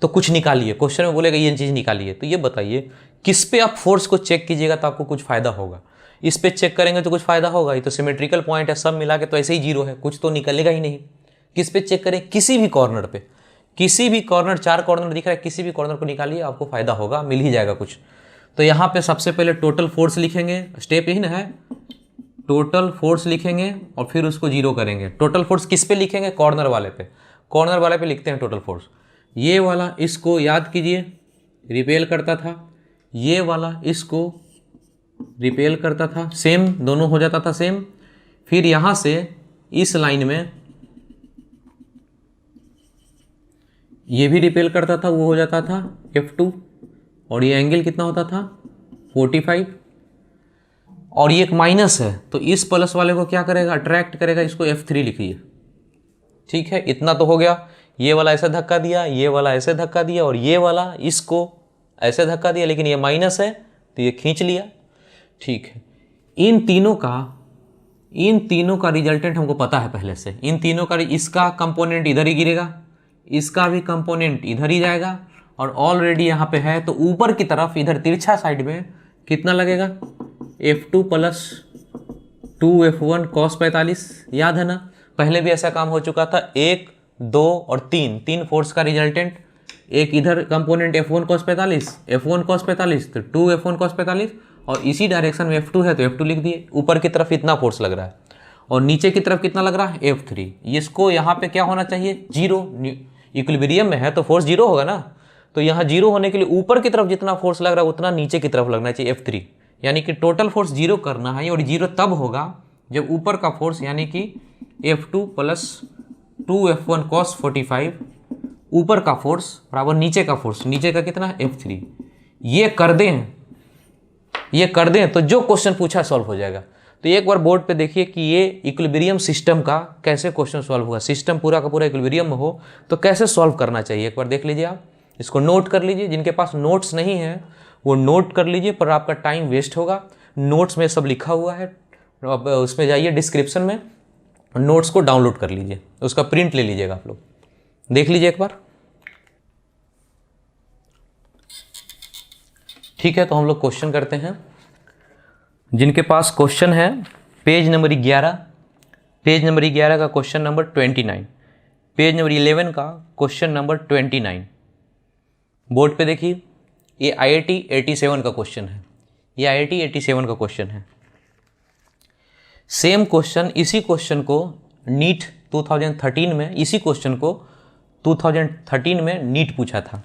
तो कुछ निकालिए, क्वेश्चन में बोलेगा ये चीज़ निकालिए। तो ये बताइए किस पे आप फोर्स को चेक कीजिएगा तो आपको कुछ फायदा होगा। इस पे चेक करेंगे तो कुछ फायदा होगा, ये तो सिमेट्रिकल पॉइंट है, सब मिला के तो ऐसे ही जीरो है, कुछ तो निकलेगा ही नहीं। किस पे चेक करें? किसी भी कॉर्नर पे, किसी भी कॉर्नर, 4 कॉर्नर दिख रहा है, किसी भी कॉर्नर को निकालिए, आपको फायदा होगा, मिल ही जाएगा कुछ। तो यहाँ पे सबसे पहले टोटल फोर्स लिखेंगे, स्टेप यही ना है, टोटल फोर्स लिखेंगे और फिर उसको जीरो करेंगे। टोटल फोर्स किस पे लिखेंगे? कॉर्नर वाले पे। कॉर्नर वाले पे लिखते हैं टोटल फोर्स। ये वाला इसको याद कीजिए रिपेल करता था, ये वाला इसको रिपेल करता था, सेम दोनों हो जाता था सेम। फिर यहाँ से इस लाइन में ये भी रिपेल करता था, वो हो जाता था F2 और ये एंगल कितना होता था 45 और ये एक माइनस है तो इस प्लस वाले को क्या करेगा? अट्रैक्ट करेगा, इसको F3 लिखिए। ठीक है, इतना तो हो गया। ये वाला ऐसे धक्का दिया, ये वाला ऐसे धक्का दिया और ये वाला इसको ऐसे धक्का दिया, लेकिन ये माइनस है तो ये खींच लिया। ठीक है, इन तीनों का रिजल्टेंट हमको पता है पहले से। इन तीनों का, इसका कंपोनेंट इधर ही गिरेगा, इसका भी कंपोनेंट इधर ही जाएगा और ऑलरेडी यहाँ पे है तो ऊपर की तरफ इधर तिरछा साइड में कितना लगेगा? F2 plus 2F1 cos 45। याद है ना, पहले भी ऐसा काम हो चुका था। 1, 2 और 3 फोर्स का रिजल्टेंट। एक इधर component F1 cos 45, F1 cos 45 तो 2F1 cos 45 और इसी डायरेक्शन में F2 है तो F2 लिख दिए। ऊपर की तरफ इतना फोर्स लग रहा है और नीचे की तरफ कितना लग रहा है? F3। इसको यहाँ पे क्या होना चाहिए? जीरो। इक्विलिब्रियम में है तो फोर्स जीरो होगा ना, तो यहाँ जीरो होने के लिए ऊपर की तरफ जितना फोर्स लग रहा है उतना नीचे की तरफ लगना चाहिए F3। यानी कि टोटल फोर्स जीरो करना है और जीरो तब होगा जब ऊपर का फोर्स यानी कि F2 प्लस 2F1 cos 45 ऊपर का फोर्स बराबर नीचे का फोर्स, नीचे का कितना? F3। ये कर दें तो जो क्वेश्चन पूछा सॉल्व हो जाएगा। तो एक बार बोर्ड पे देखिए कि ये इक्विलिब्रियम सिस्टम का कैसे क्वेश्चन सॉल्व हुआ। सिस्टम पूरा का पूरा इक्विलिब्रियम में हो तो कैसे सॉल्व करना चाहिए, एक बार देख लीजिए। आप इसको नोट कर लीजिए, जिनके पास नोट्स नहीं है वो नोट कर लीजिए, पर आपका टाइम वेस्ट होगा। नोट्स में सब लिखा हुआ है, अब उसमें जाइए डिस्क्रिप्शन में, नोट्स को डाउनलोड कर लीजिए, उसका प्रिंट ले लीजिएगा। आप लोग देख लीजिए एक बार। ठीक है, तो हम लोग क्वेश्चन करते हैं। जिनके पास क्वेश्चन है पेज नंबर 11, पेज नंबर 11 का क्वेश्चन नंबर 29, पेज नंबर 11 का क्वेश्चन नंबर 29 बोर्ड पे देखिए। ये IIT 87 का क्वेश्चन है, ये IIT 87 का क्वेश्चन है। सेम क्वेश्चन, इसी क्वेश्चन को नीट 2013 में, इसी क्वेश्चन को 2013 में नीट पूछा था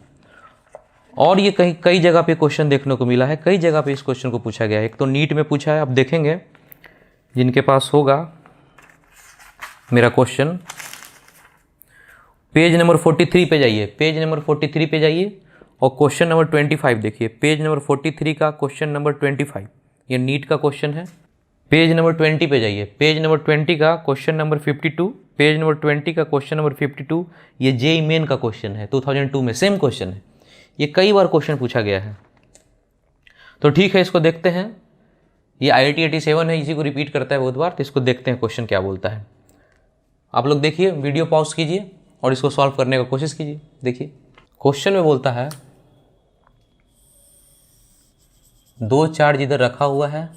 और ये कई जगह पे क्वेश्चन देखने को मिला है, कई जगह पे इस क्वेश्चन को पूछा गया है। एक तो नीट में पूछा है, आप देखेंगे जिनके पास होगा मेरा क्वेश्चन, पेज नंबर 43 पे जाइए, पेज नंबर 43 पे जाइए और क्वेश्चन नंबर 25 देखिए। पेज नंबर 43 का क्वेश्चन नंबर 25 ये नीट का क्वेश्चन है। पेज नंबर 20 पे जाइए, पेज नंबर 20 का क्वेश्चन नंबर 52, पेज नंबर 20 का क्वेश्चन नंबर 52 ये जेईई मेन का क्वेश्चन है, 2002 में सेम क्वेश्चन है। ये कई बार क्वेश्चन पूछा गया है। तो ठीक है, इसको देखते हैं। ये IIT 87 है, इसी को रिपीट करता है बहुत बार, तो इसको देखते हैं क्वेश्चन क्या बोलता है। आप लोग देखिए, वीडियो पॉज कीजिए और इसको सॉल्व करने का कोशिश कीजिए। देखिए क्वेश्चन में बोलता है 2 चार्ज इधर रखा हुआ है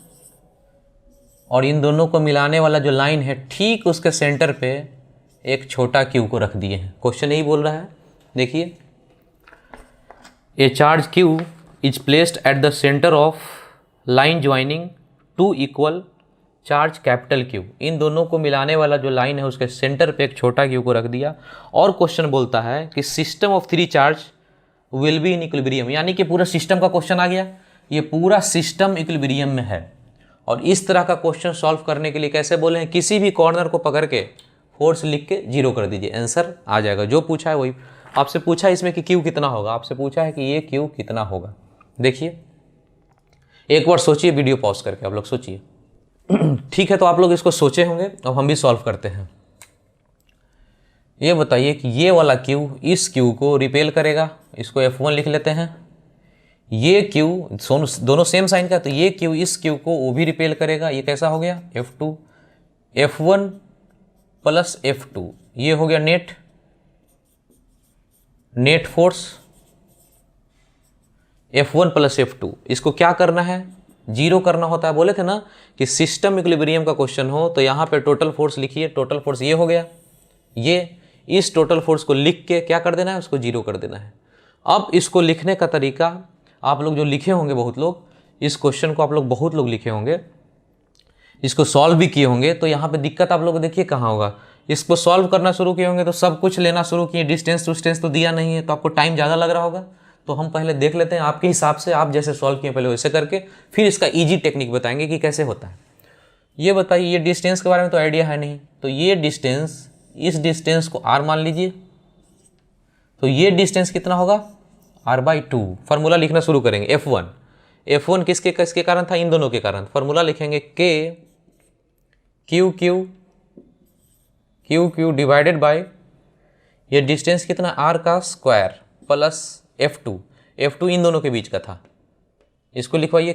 और इन दोनों को मिलाने वाला जो लाइन है ठीक उसके सेंटर पे एक छोटा क्यू को रख दिए हैं। क्वेश्चन यही बोल रहा है, देखिए a charge Q is placed at the centre of line joining 2 equal charge capital Q. इन दोनों को मिलाने वाला जो लाइन है उसके सेंटर पे एक छोटा क्यू को रख दिया और क्वेश्चन बोलता है कि system of 3 charge will be in equilibrium. यानी कि पूरा सिस्टम का क्वेश्चन आ गया, ये पूरा सिस्टम इक्विलिब्रियम में है। और इस तरह का क्वेश्चन सॉल्व करने के लिए कैसे बोले हैं, किसी भी कॉर्नर को पकड़ के फोर्स लिख के जीरो कर दीजिए, आंसर आ जाएगा। जो पूछा है वही आपसे पूछा है, इसमें कि क्यू कितना होगा, आपसे पूछा है कि ये क्यू कितना होगा। देखिए एक बार सोचिए, वीडियो पॉज करके आप लोग सोचिए। ठीक है, तो आप लोग इसको सोचे होंगे, अब हम भी सॉल्व करते हैं। ये बताइए कि ये वाला क्यू इस क्यू को रिपेल करेगा, इसको F1 लिख लेते हैं। ये क्यू दोनों सेम साइन का, तो ये क्यू इस क्यू को वो भी रिपेल करेगा। ये कैसा हो गया F2, F1 प्लस F2, ये हो गया net force F1 plus F2। इसको क्या करना है, जीरो करना होता है। बोले थे ना कि सिस्टम इक्विलिब्रियम का क्वेश्चन हो तो यहाँ पे टोटल फोर्स लिखिए। टोटल फोर्स ये हो गया, ये इस टोटल फोर्स को लिख के क्या कर देना है, उसको जीरो कर देना है। अब इसको लिखने का तरीका आप लोग जो लिखे होंगे, बहुत लोग इस क्वेश्चन को आप लोग बहुत लोग लिखे होंगे, इसको सॉल्व भी किए होंगे। तो यहाँ पे दिक्कत आप लोग देखिए कहाँ होगा, इसको सॉल्व करना शुरू किए होंगे तो सब कुछ लेना शुरू किए, डिस्टेंस तो दिया नहीं है, तो आपको टाइम ज़्यादा लग रहा होगा। तो हम पहले देख लेते हैं आपके हिसाब से, आप जैसे सॉल्व किए पहले वैसे करके, फिर इसका ईजी टेक्निक बताएंगे कि कैसे होता है। ये बताइए, ये डिस्टेंस के बारे में तो आइडिया है नहीं, तो ये डिस्टेंस, इस डिस्टेंस को r मान लीजिए, तो ये डिस्टेंस कितना होगा r/2। फार्मूला लिखना शुरू करेंगे। F1 किसके कारण था, इन दोनों के कारण। फार्मूला लिखेंगे K क्यू डिवाइडेड बाय ये डिस्टेंस कितना r का स्क्वायर प्लस F2 इन दोनों के बीच का था। इसको लिखवाइए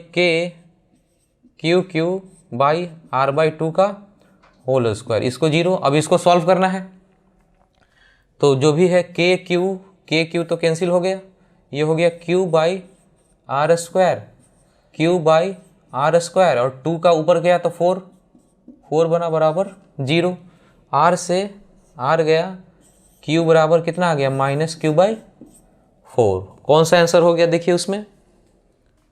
K बाई r/2 का होल स्क्वायर, इसको जीरो। अब इसको सॉल्व करना है, तो जो भी है K क्यू तो कैंसिल हो गया, ये हो गया Q बाई r स्क्वायर, और 2 का ऊपर गया तो 4 बना बराबर 0। r से r गया, Q बराबर कितना आ गया -Q/4। कौन सा आंसर हो गया देखिए, उसमें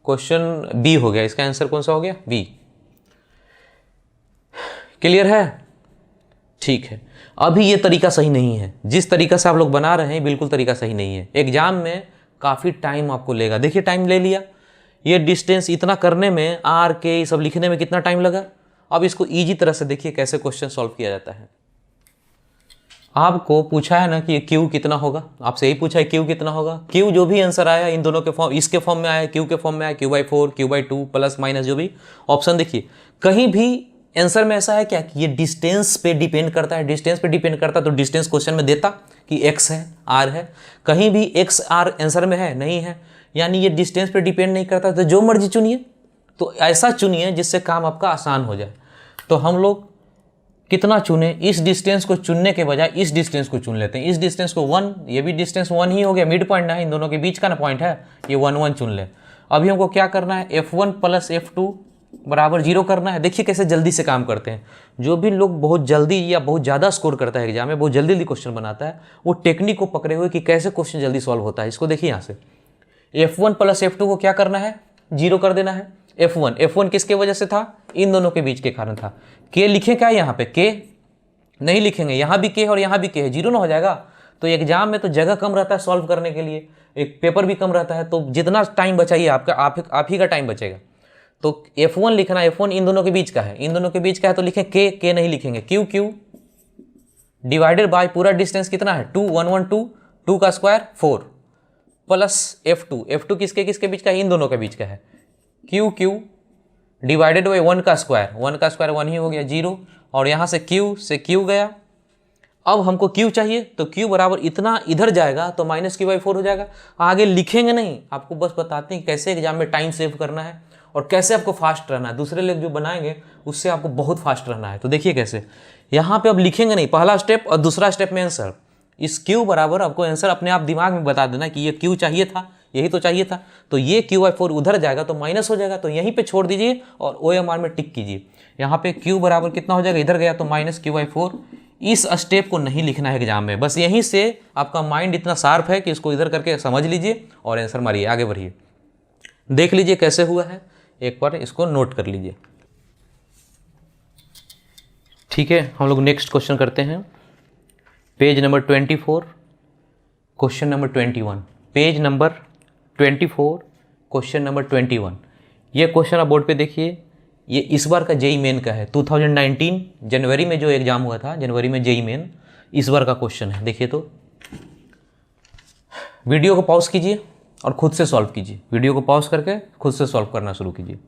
क्वेश्चन बी हो गया, इसका आंसर कौन सा हो गया, बी। क्लियर है, ठीक है। अभी ये तरीका सही नहीं है, जिस तरीका से आप लोग बना रहे हैं बिल्कुल तरीका सही नहीं है। एग्जाम में काफ़ी टाइम आपको लेगा। देखिए टाइम ले लिया, ये डिस्टेंस इतना करने में, आर के सब लिखने में कितना टाइम लगा। अब इसको इजी तरह से देखिए कैसे क्वेश्चन सॉल्व किया जाता है। आपको पूछा है ना कि क्यू कितना होगा, आपसे यही पूछा है क्यू कितना होगा। क्यू जो भी आंसर आया इन दोनों के फॉर्म, इसके फॉर्म में आया, क्यू के फॉर्म में आया, Q/4 Q/2 प्लस माइनस जो भी ऑप्शन देखिए, कहीं भी आंसर में ऐसा है क्या कि ये डिस्टेंस पे डिपेंड करता है। डिस्टेंस पे डिपेंड करता तो डिस्टेंस क्वेश्चन में देता कि x है r है, कहीं भी x r आंसर में है नहीं है, यानी ये डिस्टेंस पे डिपेंड नहीं करता। तो जो मर्जी चुनिए, तो ऐसा चुनिए जिससे काम आपका आसान हो जाए। तो हम लोग कितना चुने, इस डिस्टेंस को चुनने के बजाय इस डिस्टेंस को चुन लेते हैं। इस डिस्टेंस को 1, ये भी डिस्टेंस 1 ही हो गया, मिड पॉइंट ना है, इन दोनों के बीच का ना पॉइंट है, ये 1 चुन ले। अभी हमको क्या करना है, F1 प्लस F2 बराबर 0 करना है। देखिए कैसे जल्दी से काम करते हैं। जो भी लोग बहुत जल्दी या बहुत ज़्यादा स्कोर करता है एग्जाम में, बहुत जल्दी क्वेश्चन बनाता है, वो टेक्निक को पकड़े हुए कि कैसे क्वेश्चन जल्दी सॉल्व होता है। इसको देखिए यहाँ से, F1 प्लस F2 को क्या करना है, 0 कर देना है। F1 किसके वजह से था, इन दोनों के बीच के कारण था। K लिखें क्या, यहाँ पे K नहीं लिखेंगे, यहाँ भी K है और यहाँ भी K है, 0 ना हो जाएगा। तो एग्जाम में तो जगह कम रहता है सॉल्व करने के लिए, एक पेपर भी कम रहता है, तो जितना टाइम बचाइए आपका, आप ही का टाइम बचेगा। तो F1 लिखना, F1 इन दोनों के बीच का है, इन दोनों के बीच का है तो लिखें K नहीं लिखेंगे, Q डिवाइडेड बाय पूरा डिस्टेंस कितना है 2, 2 का स्क्वायर 4 प्लस F2 किसके बीच का है, इन दोनों के बीच का है, Q डिवाइडेड बाई 1 का स्क्वायर 1 ही हो गया 0, और यहाँ से Q गया। अब हमको Q चाहिए, तो Q बराबर इतना इधर जाएगा तो -Q/4 हो जाएगा। आगे लिखेंगे नहीं, आपको बस बताते हैं कैसे एग्जाम में टाइम सेव करना है और कैसे आपको फास्ट रहना है। दूसरे लोग जो बनाएंगे उससे आपको बहुत फास्ट रहना है। तो देखिए कैसे, यहाँ पे अब लिखेंगे नहीं, पहला स्टेप और दूसरा स्टेप में आंसर। इस Q बराबर आपको आंसर अपने आप दिमाग में बता देना कि ये Q चाहिए था, यही तो चाहिए था, तो ये Q/4 उधर जाएगा तो माइनस हो जाएगा, तो यहीं पे छोड़ दीजिए और OMR में टिक कीजिए। यहाँ पे Q बराबर कितना हो जाएगा, इधर गया तो -Q/4। इस स्टेप को नहीं लिखना है एग्जाम में, बस यहीं से आपका माइंड इतना शार्प है कि इसको इधर करके समझ लीजिए और आंसर मारिए, आगे बढ़िए। देख लीजिए कैसे हुआ है, एक बार इसको नोट कर लीजिए। ठीक है, हम लोग नेक्स्ट क्वेश्चन करते हैं। Page number 24, question number 21। Page number 24, question number 21। ये क्वेश्चन आप बोर्ड पे देखिए, ये इस बार का जेई मेन का है। 2019 जनवरी में जो एग्जाम हुआ था, जनवरी में जेई मेन, इस बार का क्वेश्चन है। देखिए तो वीडियो को पॉज कीजिए और खुद से सॉल्व कीजिए, वीडियो को पॉज करके खुद से सॉल्व करना शुरू कीजिए।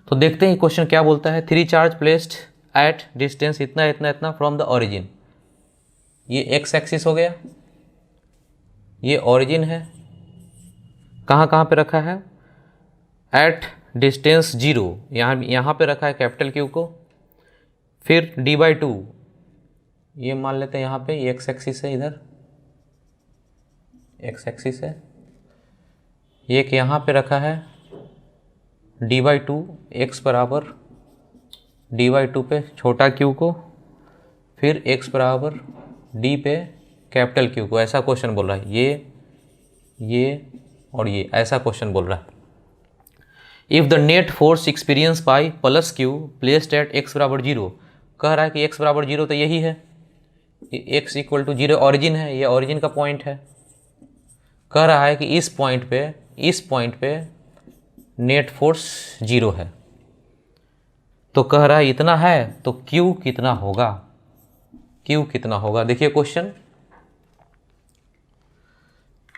तो देखते हैं क्वेश्चन क्या बोलता है। 3 चार्ज प्लेस्ड एट डिस्टेंस इतना इतना इतना फ्रॉम द ओरिजिन। ये एक्स एक्सिस हो गया, ये ओरिजिन है, कहाँ कहाँ पे रखा है, एट डिस्टेंस 0, यहाँ पे रखा है कैपिटल क्यू को। फिर d/2, ये मान लेते हैं यहाँ पे ये एक्स एक्सिस है, इधर एक्स एक्सिस है। एक यहाँ पे रखा है d/2, x बराबर d/2 पे छोटा q को, फिर x बराबर d पे कैपिटल Q को। ऐसा क्वेश्चन बोल रहा है, ये और ये ऐसा क्वेश्चन बोल रहा है। If the net force experience by plus Q placed at x बराबर 0, कह रहा है कि x बराबर 0 तो यही है, x इक्वल टू 0 ऑरिजिन है, ये ऑरिजिन का पॉइंट है। कह रहा है कि इस पॉइंट पे नेट फोर्स 0 है, तो कह रहा है इतना है, तो Q कितना होगा, Q कितना होगा। देखिए क्वेश्चन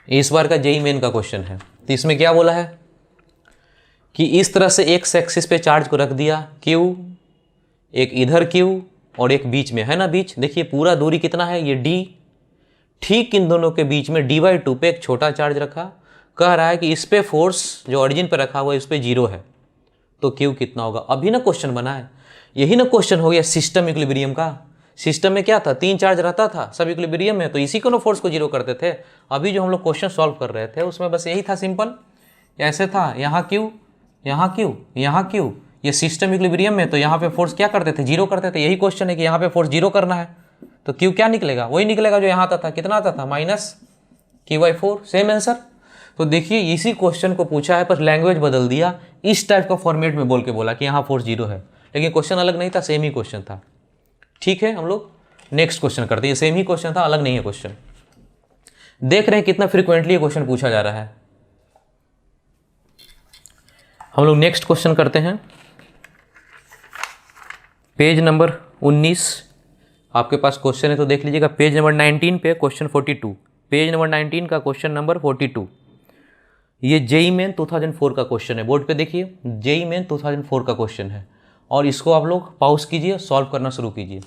इस बार का जेईई मेन का क्वेश्चन है। तो इसमें क्या बोला है कि इस तरह से एक्स एक्सिस पे चार्ज को रख दिया Q, एक इधर Q और एक बीच में है ना, बीच देखिए पूरा दूरी कितना है, ये D। ठीक इन दोनों के बीच में d/2 पे एक छोटा चार्ज रखा। कह रहा है कि इस पे फोर्स जो ओरिजिन पे रखा हुआ है इस पे 0 है, तो Q कितना होगा। अभी ना क्वेश्चन बना है, यही ना क्वेश्चन हो गया सिस्टम इक्विलिब्रियम का। सिस्टम में क्या था, 3 चार्ज रहता था, सब इक्विलिब्रियम में, तो इसी को ना फोर्स को 0 करते थे। अभी जो हम लोग क्वेश्चन सॉल्व कर रहे थे उसमें बस यही था, सिंपल ऐसे था, यहाँ Q, यहाँ Q, यहाँ Q, ये सिस्टम इक्विलिब्रियम में, तो यहाँ पे फोर्स क्या करते थे, 0 करते थे। यही क्वेश्चन है कि यहाँ पे फोर्स 0 करना है, तो Q क्या निकलेगा, वही निकलेगा जो यहाँ आता था। कितना आता था, -Q/4, सेम आंसर। तो देखिए इसी क्वेश्चन को पूछा है पर लैंग्वेज बदल दिया, इस टाइप का फॉर्मेट में बोल के बोला कि यहाँ फोर्स 0 है, लेकिन क्वेश्चन अलग नहीं था, सेम ही क्वेश्चन था। ठीक है, हम लोग नेक्स्ट क्वेश्चन करते हैं। सेम ही क्वेश्चन था, अलग नहीं है क्वेश्चन। देख रहे हैं कितना फ्रीक्वेंटली ये क्वेश्चन पूछा जा रहा है। हम लोग नेक्स्ट क्वेश्चन करते हैं, पेज नंबर 19 आपके पास क्वेश्चन है तो देख लीजिएगा। पेज नंबर 19 पे क्वेश्चन 42, पेज नंबर 19 का क्वेश्चन नंबर 42। ये जेईई मेन 2004 का क्वेश्चन है, बोर्ड पे देखिए जेईई मेन 2004 का क्वेश्चन है, और इसको आप लोग पॉज कीजिए, सॉल्व करना शुरू कीजिए,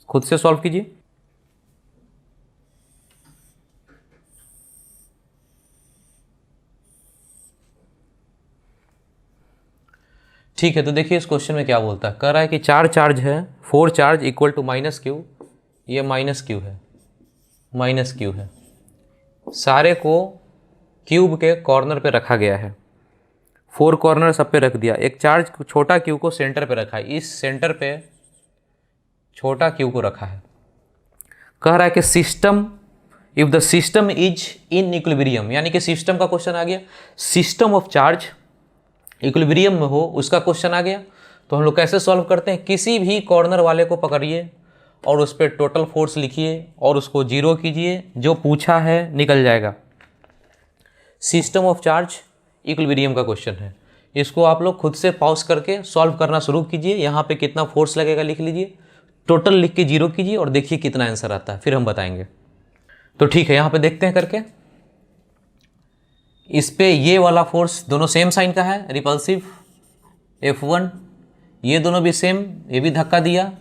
खुद से सॉल्व कीजिए। ठीक है, तो देखिए इस क्वेश्चन में क्या बोलता है। कह रहा है कि 4 चार्ज है, 4 चार्ज इक्वल टू -Q, ये -Q है, -Q है, सारे को क्यूब के कॉर्नर पे रखा गया है, 4 कॉर्नर सब पे रख दिया। एक चार्ज छोटा Q को सेंटर पे रखा है, इस सेंटर पे छोटा Q को रखा है। कह रहा है कि system, if the system is in equilibrium, यानी कि सिस्टम का क्वेश्चन आ गया, सिस्टम ऑफ चार्ज इक्विलिब्रियम में हो उसका क्वेश्चन आ गया। तो हम लोग कैसे सॉल्व करते हैं, किसी भी कॉर्नर वाले को पकड़िए और उस पर टोटल फोर्स लिखिए और उसको 0 कीजिए, जो पूछा है निकल जाएगा। सिस्टम ऑफ चार्ज इक्विलिब्रियम का क्वेश्चन है, इसको आप लोग खुद से पॉज करके सॉल्व करना शुरू कीजिए। यहाँ पे कितना फोर्स लगेगा लिख लीजिए, टोटल लिख के 0 कीजिए और देखिए कितना आंसर आता है, फिर हम बताएंगे। तो ठीक है, यहाँ पे देखते हैं करके। इस पे ये वाला फोर्स दोनों सेम साइन का है, रिपल्सिव F1, ये दोनों भी सेम, ये भी धक्का दिया,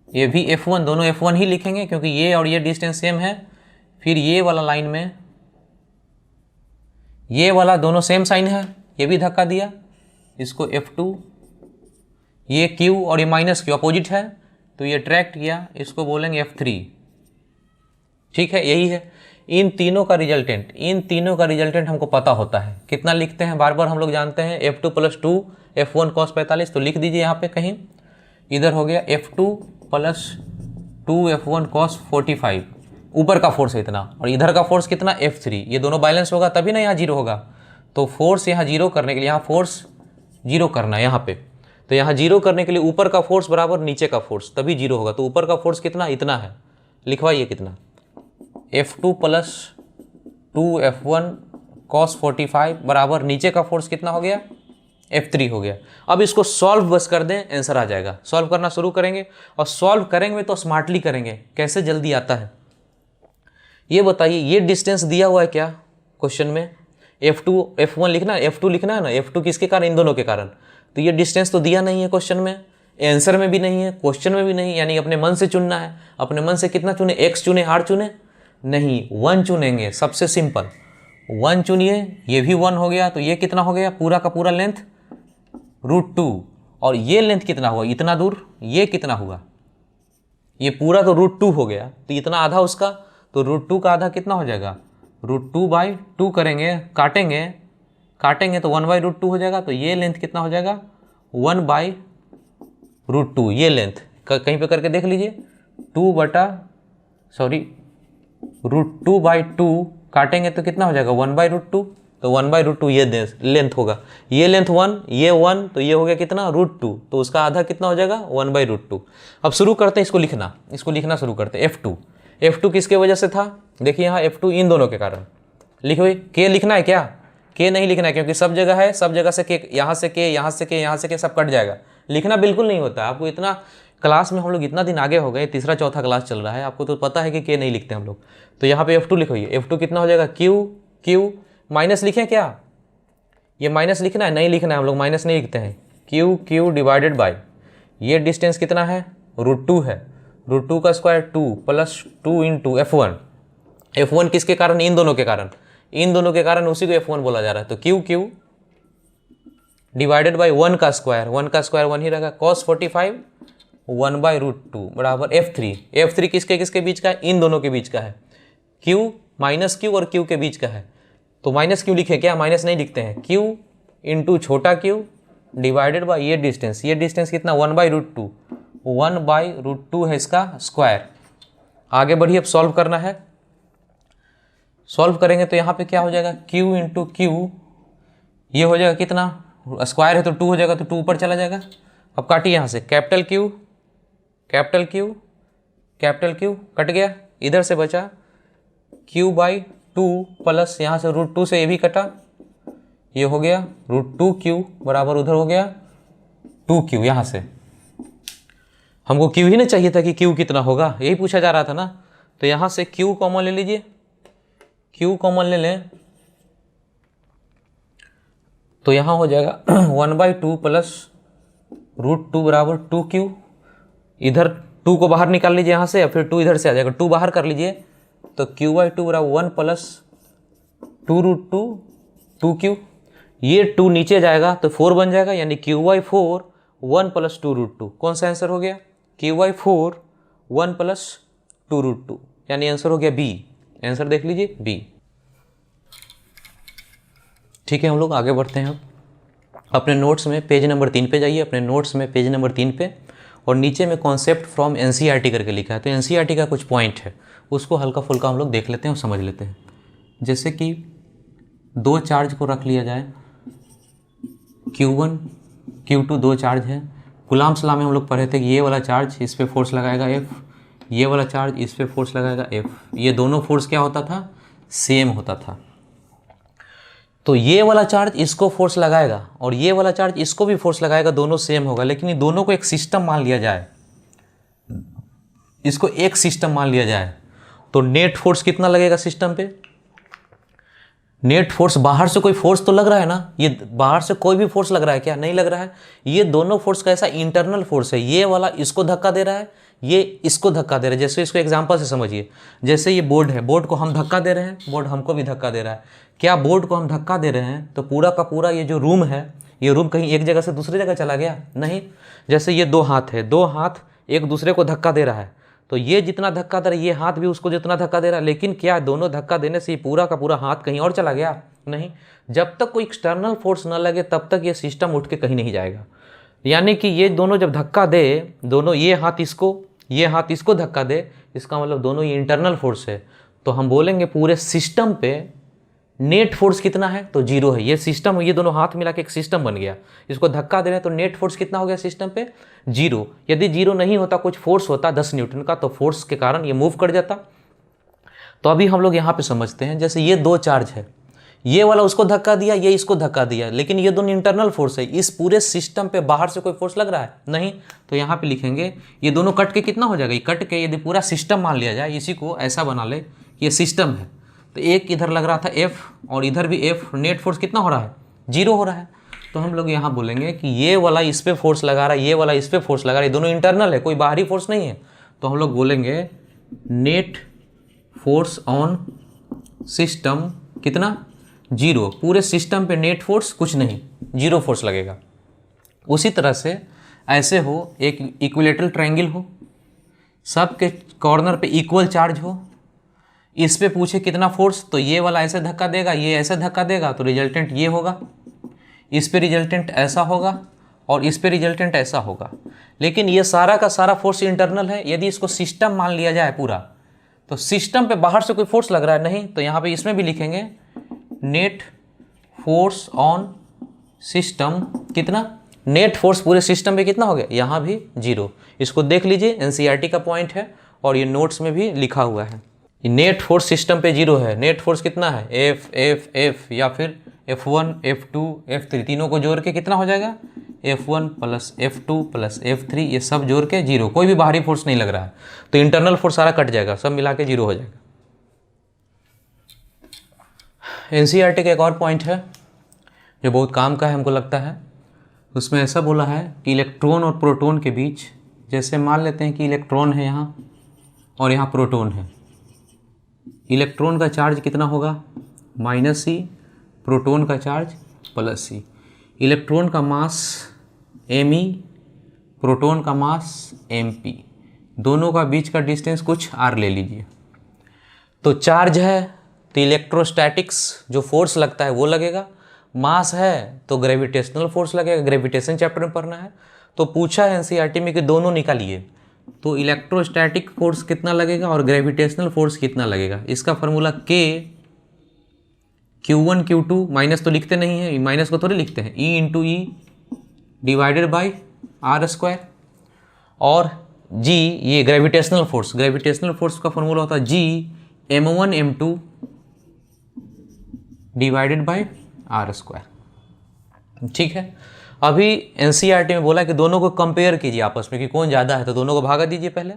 ये भी F1, दोनों F1 ही लिखेंगे क्योंकि ये और ये डिस्टेंस सेम है। फिर ये वाला लाइन में ये वाला दोनों सेम साइन है, ये भी धक्का दिया, इसको F2, ये Q और ये -Q अपोजिट है तो ये ट्रैक्ट किया, इसको बोलेंगे F3। ठीक है, यही है। इन तीनों का रिजल्टेंट हमको पता होता है। कितना लिखते हैं, बार बार हम लोग जानते हैं, F2 + 2 F1 cos 45, तो लिख दीजिए यहाँ पे कहीं, इधर हो गया F2 + 2 F1 cos 45, ऊपर का फोर्स है इतना और इधर का फोर्स कितना F3, ये दोनों बैलेंस होगा तभी ना यहाँ 0 होगा। तो फोर्स यहाँ 0 करने के लिए, यहाँ फोर्स 0 करना है यहाँ पे, तो यहाँ 0 करने के लिए ऊपर का फोर्स बराबर नीचे का फोर्स, तभी 0 होगा। तो ऊपर का फोर्स कितना, इतना है, लिखवाइए कितना, F2 + 2 F1 cos 45 बराबर नीचे का फोर्स कितना हो गया, F3 हो गया। अब इसको सॉल्व बस कर दें, आंसर आ जाएगा। सॉल्व करना शुरू करेंगे और सॉल्व करेंगे तो स्मार्टली करेंगे, कैसे जल्दी आता है ये बताइए। ये डिस्टेंस दिया हुआ है क्या क्वेश्चन में, F2 F1 लिखना है, F2 लिखना है ना, F2 किसके कारण, इन दोनों के कारण। तो ये डिस्टेंस तो दिया नहीं है क्वेश्चन में, आंसर में भी नहीं है, क्वेश्चन में भी नहीं, यानी अपने मन से चुनना है। अपने मन से कितना चुने, x चुने, r चुने नहीं, 1 चुनेंगे, सबसे सिंपल 1 चुनिए, ये भी 1 हो गया, तो ये कितना हो गया, पूरा का पूरा लेंथ √2, और ये लेंथ कितना हुआ, इतना दूर, ये कितना हुआ, ये पूरा तो √2 हो गया, तो इतना आधा उसका, तो √2 का आधा कितना हो जाएगा, √2/2 करेंगे, काटेंगे तो 1/√2 हो जाएगा, तो ये लेंथ कितना हो जाएगा, 1/√2, ये लेंथ कहीं पे करके देख लीजिए, √2/2 काटेंगे तो कितना हो जाएगा, 1/√2, तो 1/√2 ये लेंथ होगा, ये लेंथ 1, ये 1, तो ये हो गया कितना, √2, तो उसका आधा कितना हो जाएगा, 1/√2। अब शुरू करते हैं इसको लिखना शुरू करते हैं। F2 किसके वजह से था, देखिए यहाँ F2 इन दोनों के कारण, लिखो के लिखना है क्या, के नहीं लिखना है, क्योंकि सब जगह है, सब जगह से के, यहाँ से के, यहाँ से के, यहाँ से के, सब कट जाएगा, लिखना बिल्कुल नहीं होता है। आपको इतना क्लास में हम लोग इतना दिन आगे हो गए, तीसरा चौथा क्लास चल रहा है, आपको तो पता है कि के नहीं लिखते हम लोग। तो यहाँ पे F2 लिखोगे, F2 कितना हो जाएगा, Q माइनस लिखें क्या, ये माइनस लिखना है, नहीं लिखना है, हम लोग माइनस नहीं लिखते हैं, Q डिवाइडेड बाय ये डिस्टेंस कितना है, √2 है, √2 का स्क्वायर 2 + 2 × F1 किसके कारण, इन दोनों के कारण, उसी को F1 बोला जा रहा है। तो Q डिवाइडेड बाय 1 का स्क्वायर 1 ही रहेगा, cos 45 1/√2 बराबर F3 किसके बीच का है, इन दोनों के बीच का है, Q -Q और Q के बीच का है, तो माइनस क्यू लिखे क्या, माइनस नहीं लिखते हैं, Q × छोटा q डिवाइडेड बाय ये डिस्टेंस कितना, 1/√2 है इसका स्क्वायर। आगे बढ़िए, अब सॉल्व करना है, सॉल्व करेंगे तो यहाँ पे क्या हो जाएगा, Q × Q, ये हो जाएगा कितना, स्क्वायर है तो 2 हो जाएगा, तो 2 ऊपर चला जाएगा। अब काटिए यहाँ से, कैपिटल Q कट गया, इधर से बचा Q/2 प्लस यहाँ से √2 से ये भी कटा, ये हो गया √2Q बराबर उधर हो गया 2Q। यहाँ से हमको Q ही नहीं चाहिए था कि Q कितना होगा, यही पूछा जा रहा था ना। तो यहाँ से Q कॉमन ले लीजिए, Q कॉमन ले लें तो यहाँ हो जाएगा 1/2 प्लस √2 बराबर 2Q। इधर 2 को बाहर निकाल लीजिए यहाँ से, या फिर 2 इधर से आ जाएगा, 2 बाहर कर लीजिए, तो Q/2 बराबर 1 प्लस 2√2 2Q। ये 2 नीचे जाएगा तो 4 बन जाएगा, यानी Q/4 1 प्लस 2√2। कौन सा आंसर हो गया, Q/4 1 प्लस 2√2, यानी आंसर हो गया B। आंसर देख लीजिए B। ठीक है, हम लोग आगे बढ़ते हैं। अपने नोट्स में पेज नंबर 3 पे जाइए, अपने नोट्स में पेज नंबर 3 पे, और नीचे में कॉन्सेप्ट फ्रॉम NCERT करके लिखा है। तो NCERT का कुछ पॉइंट है, उसको हल्का फुल्का हम लोग देख लेते हैं और समझ लेते हैं। जैसे कि 2 चार्ज को रख लिया जाए, Q1 Q2 2 चार्ज है। कूलाम्ब्स लॉ में हम लोग पढ़े थे कि ये वाला चार्ज इस पे फोर्स लगाएगा F, ये वाला चार्ज इस पे फोर्स लगाएगा F। ये दोनों फोर्स क्या होता था, सेम होता था। तो ये वाला चार्ज इसको फोर्स लगाएगा और ये वाला चार्ज इसको भी फोर्स लगाएगा, दोनों सेम होगा। लेकिन ये दोनों को एक सिस्टम मान लिया जाए, इसको एक सिस्टम मान लिया जाए, तो नेट फोर्स कितना लगेगा सिस्टम पे, नेट फोर्स, बाहर से कोई फोर्स तो लग रहा है ना, ये बाहर से कोई भी फोर्स लग रहा है क्या, नहीं लग रहा है। ये दोनों फोर्स का ऐसा इंटरनल फोर्स है, ये वाला इसको धक्का दे रहा है, ये इसको धक्का दे रहा है। जैसे इसको एग्जांपल से समझिए, जैसे ये बोर्ड है, बोर्ड को हम धक्का दे रहे हैं, बोर्ड हमको भी धक्का दे रहा है। क्या बोर्ड को हम धक्का दे रहे हैं तो पूरा का पूरा ये जो रूम है, ये रूम कहीं एक जगह से दूसरी जगह चला गया, नहीं। जैसे ये 2 हाथ है, 2 हाथ एक दूसरे को धक्का दे रहा है, तो ये जितना धक्का दे रहा है, ये हाथ भी उसको जितना धक्का दे रहा है। लेकिन क्या दोनों धक्का देने से ये पूरा का पूरा हाथ कहीं और चला गया, नहीं। जब तक कोई एक्सटर्नल फोर्स न लगे तब तक ये सिस्टम उठ के कहीं नहीं जाएगा। यानी कि ये दोनों जब धक्का दे, दोनों ये हाथ इसको धक्का दे, इसका मतलब दोनों ये इंटरनल फोर्स है। तो हम बोलेंगे पूरे सिस्टम पे नेट फोर्स कितना है, तो 0 है। ये सिस्टम, ये दोनों हाथ मिला के एक सिस्टम बन गया, इसको धक्का दे रहे हैं तो नेट फोर्स कितना हो गया सिस्टम पे, 0। यदि 0 नहीं होता, कुछ फोर्स होता 10 न्यूटन का, तो फोर्स के कारण ये मूव कर जाता। तो अभी हम लोग यहाँ पे समझते हैं, जैसे ये 2 चार्ज है, ये वाला उसको धक्का दिया, ये इसको धक्का दिया, लेकिन ये दोनों इंटरनल फोर्स है। इस पूरे सिस्टम पे बाहर से कोई फोर्स लग रहा है, नहीं। तो यहाँ पे लिखेंगे ये दोनों कट के कितना हो जाएगा, ये कट के यदि पूरा सिस्टम मान लिया जाए, इसी को ऐसा बना ले, ये सिस्टम है, तो एक इधर लग रहा था F और इधर भी F, नेट फोर्स कितना हो रहा है, 0 हो रहा है। तो हम लोग यहाँ बोलेंगे कि ये वाला इस पे फोर्स लगा रहा है, ये वाला इस पे फोर्स लगा रहा है, ये दोनों इंटरनल है, कोई बाहरी फोर्स नहीं है। तो हम लोग बोलेंगे नेट फोर्स ऑन सिस्टम कितना, 0। पूरे सिस्टम पे नेट फोर्स कुछ नहीं, 0 फोर्स लगेगा। उसी तरह से ऐसे हो, एक इक्विलेटरल ट्रायंगल हो, सब के कॉर्नर पे इक्वल चार्ज हो, इस पे पूछे कितना फोर्स, तो ये वाला ऐसे धक्का देगा, ये ऐसे धक्का देगा, तो रिजल्टेंट ये होगा, इस पे रिजल्टेंट ऐसा होगा और इस पे रिजल्टेंट ऐसा होगा। लेकिन ये सारा का सारा फोर्स इंटरनल है। यदि इसको सिस्टम मान लिया जाए पूरा, तो सिस्टम पे बाहर से कोई फोर्स लग रहा है नहीं, तो यहाँ पे इसमें भी लिखेंगे नेट फोर्स ऑन सिस्टम कितना, नेट फोर्स पूरे सिस्टम पे कितना हो गया, यहाँ भी 0। इसको देख लीजिए, एनसीईआरटी का पॉइंट है और ये नोट्स में भी लिखा हुआ है। नेट फोर्स सिस्टम पे 0 है। नेट फोर्स कितना है, एफ एफ एफ या फिर F1 F2 F3 तीनों को जोड़ के कितना हो जाएगा, F1 plus F2 plus F3, ये सब जोड़ के 0। कोई भी बाहरी फोर्स नहीं लग रहा है, तो इंटरनल फोर्स सारा कट जाएगा, सब मिला के 0 हो जाएगा। एनसीईआरटी का एक और पॉइंट है जो बहुत काम का है हमको लगता है। उसमें ऐसा बोला है कि इलेक्ट्रॉन और प्रोटॉन के बीच, जैसे मान लेते हैं कि इलेक्ट्रॉन है यहाँ और यहाँ प्रोटॉन है, इलेक्ट्रॉन का चार्ज कितना होगा, -c, प्रोटॉन का चार्ज +c। इलेक्ट्रॉन का मास me, प्रोटॉन का मास mp, दोनों का बीच का डिस्टेंस कुछ r ले लीजिए। तो चार्ज है तो इलेक्ट्रोस्टैटिक्स जो फोर्स लगता है वो लगेगा, मास है तो ग्रेविटेशनल फोर्स लगेगा, ग्रेविटेशन चैप्टर में पढ़ना है। तो पूछा है एनसीईआरटी में कि दोनों निकालिए, तो इलेक्ट्रोस्टैटिक फोर्स कितना लगेगा और ग्रेविटेशनल फोर्स कितना लगेगा। इसका formula K Q1 Q2, minus तो लिखते नहीं है, माइनस को थोड़ी लिखते हैं, E into E divided by r², और G ये ग्रेविटेशनल फोर्स, ग्रेविटेशनल फोर्स का फार्मूला होता है G m1 m2 divided by r²। ठीक है, अभी एनसीईआरटी में बोला कि दोनों को कंपेयर कीजिए आपस में कि कौन ज़्यादा है, तो दोनों को भागा दीजिए। पहले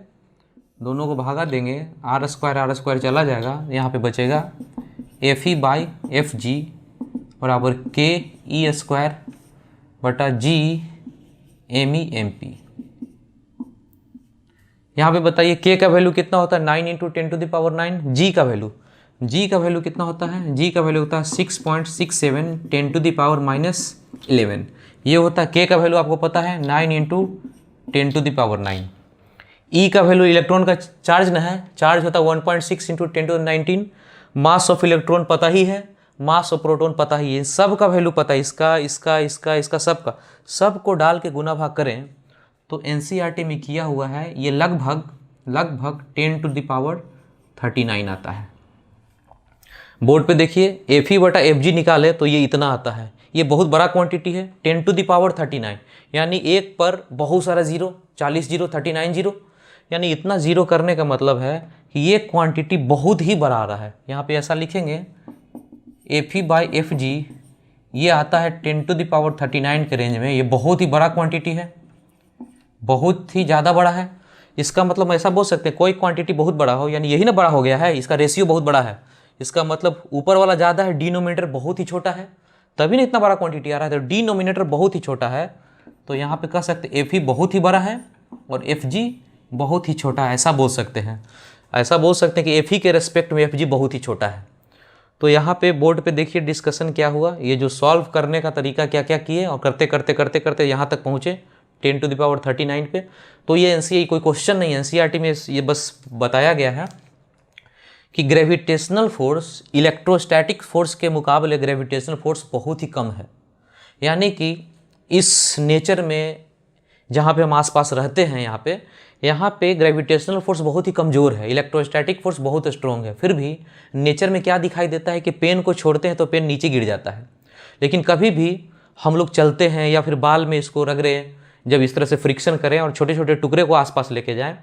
दोनों को भागा देंगे, r² चला जाएगा, यहाँ पे बचेगा Fe बाई Fg बराबर Ke² बटा G me mp। यहाँ पे बताइए K का वैल्यू कितना होता है, 9 × 10⁹। G का वैल्यू कितना होता है, G का वैल्यू होता है 6.67 10⁻11। ये होता है K का वैल्यू आपको पता है 9 × 10⁹। E का वैल्यू इलेक्ट्रॉन का चार्ज न है, चार्ज होता है 1.6 × 10⁻19। मास ऑफ इलेक्ट्रॉन पता ही है, मास ऑफ प्रोटॉन पता ही है, सब का वैल्यू पता है, इसका सबको डाल के गुना भाग करें तो एनसीईआरटी में किया हुआ है ये लगभग 10⁻39 आता है। बोर्ड पे देखिए Fe बटा Fg निकाले तो ये इतना आता है, ये बहुत बड़ा क्वांटिटी है, 10⁻39, यानी एक पर बहुत सारा जीरो, 40 जीरो 39 जीरो, यानी इतना जीरो करने का मतलब है कि ये क्वांटिटी बहुत ही बड़ा आ रहा है। यहाँ पे ऐसा लिखेंगे Fe बाई Fg ये आता है 10⁻39 के रेंज में, ये बहुत ही बड़ा क्वांटिटी है, बहुत ही ज़्यादा बड़ा है। इसका मतलब ऐसा बोल सकते हैं कोई क्वांटिटी बहुत बड़ा हो, यानी यही ना बड़ा हो गया है, इसका रेशियो बहुत बड़ा है, इसका मतलब ऊपर वाला ज़्यादा है, डिनोमिनेटर बहुत ही छोटा है, तभी ना इतना बड़ा क्वांटिटी आ रहा है। तो डिनोमिनेटर बहुत ही छोटा है, तो यहाँ पे कह सकते Fe बहुत ही बड़ा है और Fg बहुत ही छोटा है, ऐसा बोल सकते हैं। ऐसा बोल सकते हैं कि Fe के रेस्पेक्ट में Fg बहुत ही छोटा है। तो यहाँ पे बोर्ड पे देखिए डिस्कशन क्या हुआ, ये जो सॉल्व करने का तरीका क्या क्या किए और करते यहाँ तक पहुँचे 10⁻39 पे। तो ये एनसीईआरटी कोई क्वेश्चन नहीं है, एनसीईआरटी में ये बस बताया गया है कि ग्रेविटेशनल फोर्स इलेक्ट्रोस्टैटिक फोर्स के मुकाबले ग्रेविटेशनल फोर्स बहुत ही कम है। यानी कि इस नेचर में जहाँ पे हम आसपास रहते हैं यहाँ पे ग्रेविटेशनल फोर्स बहुत ही कमज़ोर है, इलेक्ट्रोस्टैटिक फोर्स बहुत स्ट्रॉन्ग है। फिर भी नेचर में क्या दिखाई देता है कि पेन को छोड़ते हैं तो पेन नीचे गिर जाता है, लेकिन कभी भी हम लोग चलते हैं या फिर बाल में इसको रगड़ें, जब इस तरह से फ्रिक्शन करें और छोटे छोटे टुकड़े को आसपास लेके जाएं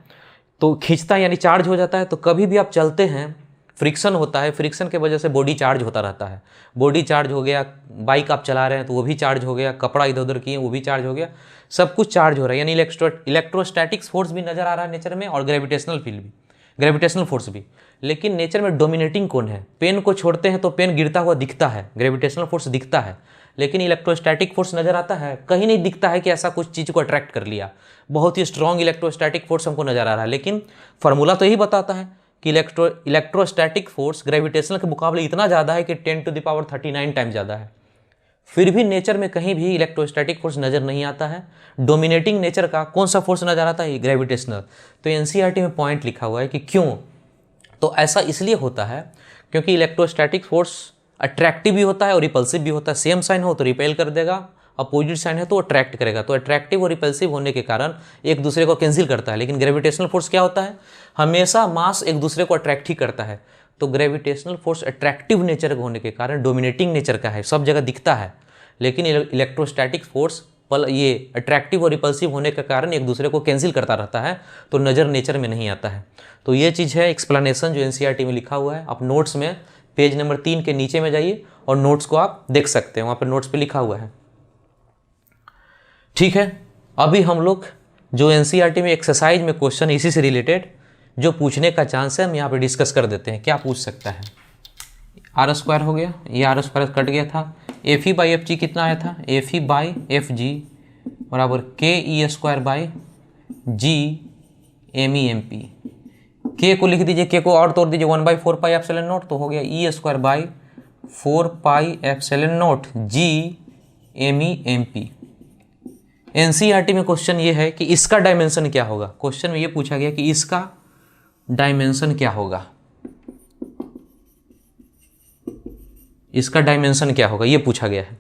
तो खींचता है, यानी चार्ज हो जाता है। तो कभी भी आप चलते हैं फ्रिक्शन होता है, फ्रिक्शन के वजह से बॉडी चार्ज होता रहता है, बॉडी चार्ज हो गया, बाइक आप चला रहे हैं तो वो भी चार्ज हो गया, कपड़ा इधर उधर किए वो भी चार्ज हो गया, सब कुछ चार्ज हो रहा है। यानी इलेक्ट्रोस्टैटिक्स फोर्स भी नज़र आ रहा है नेचर में और ग्रेविटेशनल फील्ड भी, ग्रेविटेशनल फोर्स भी। लेकिन नेचर में डोमिनेटिंग कौन है, पेन को छोड़ते हैं तो पेन गिरता हुआ दिखता है, ग्रेविटेशनल फोर्स दिखता है, लेकिन इलेक्ट्रोस्टैटिक फोर्स नज़र आता है, कहीं नहीं दिखता है कि ऐसा कुछ चीज़ को अट्रैक्ट कर लिया। बहुत ही स्ट्रॉन्ग इलेक्ट्रोस्टैटिक फोर्स हमको नज़र आ रहा है, लेकिन फार्मूला तो यही बताता है कि इलेक्ट्रोस्टैटिक फोर्स ग्रेविटेशनल के मुकाबले इतना ज़्यादा है कि 10⁻39 टाइम ज़्यादा है। फिर भी नेचर में कहीं भी इलेक्ट्रोस्टैटिक फोर्स नज़र नहीं आता है। डोमिनेटिंग नेचर का कौन सा फोर्स नज़र आता है? ग्रेविटेशनल। तो एनसीईआरटी में पॉइंट लिखा हुआ है कि क्यों, तो ऐसा इसलिए होता है क्योंकि इलेक्ट्रोस्टैटिक फोर्स अट्रैक्टिव भी होता है और रिपल्सिव भी होता है। सेम साइन हो तो रिपेल कर देगा, अपोजिट साइन है तो अट्रैक्ट करेगा। तो अट्रैक्टिव और रिपल्सिव होने के कारण एक दूसरे को कैंसिल करता है। लेकिन ग्रेविटेशनल फोर्स क्या होता है? हमेशा मास एक दूसरे को अट्रैक्ट ही करता है। तो ग्रेविटेशनल फोर्स अट्रैक्टिव नेचर का होने के कारण डोमिनेटिंग नेचर का है, सब जगह दिखता है। लेकिन इलेक्ट्रोस्टैटिक फोर्स ये अट्रैक्टिव और रिपल्सिव होने के कारण एक दूसरे को कैंसिल करता रहता है, तो नज़र नेचर में नहीं आता है। तो ये चीज़ है एक्सप्लेनेशन जो एनसीईआरटी में लिखा हुआ है। आप नोट्स में पेज नंबर 3 के नीचे में जाइए और नोट्स को आप देख सकते हैं, वहाँ पर नोट्स पे लिखा हुआ है। ठीक है, अभी हम लोग जो एनसीईआरटी में एक्सरसाइज में क्वेश्चन इसी से रिलेटेड जो पूछने का चांस है हम यहाँ पे डिस्कस कर देते हैं। क्या पूछ सकता है? आर स्क्वायर हो गया, ये आर स्क्वायर कट गया था। F E by F G कितना आया था? F E by F G बराबर K e square by G m e m p. K को लिख दीजिए, के को और तोड़ दीजिए, 1/4 पाई एप्सिलॉन नॉट, तो हो गया e square by 4 pi epsilon nought G m e m p. NCERT में क्वेश्चन ये है कि इसका डायमेंशन क्या होगा। क्वेश्चन में ये पूछा गया कि इसका डायमेंशन क्या होगा, इसका डायमेंशन क्या होगा, ये पूछा गया है।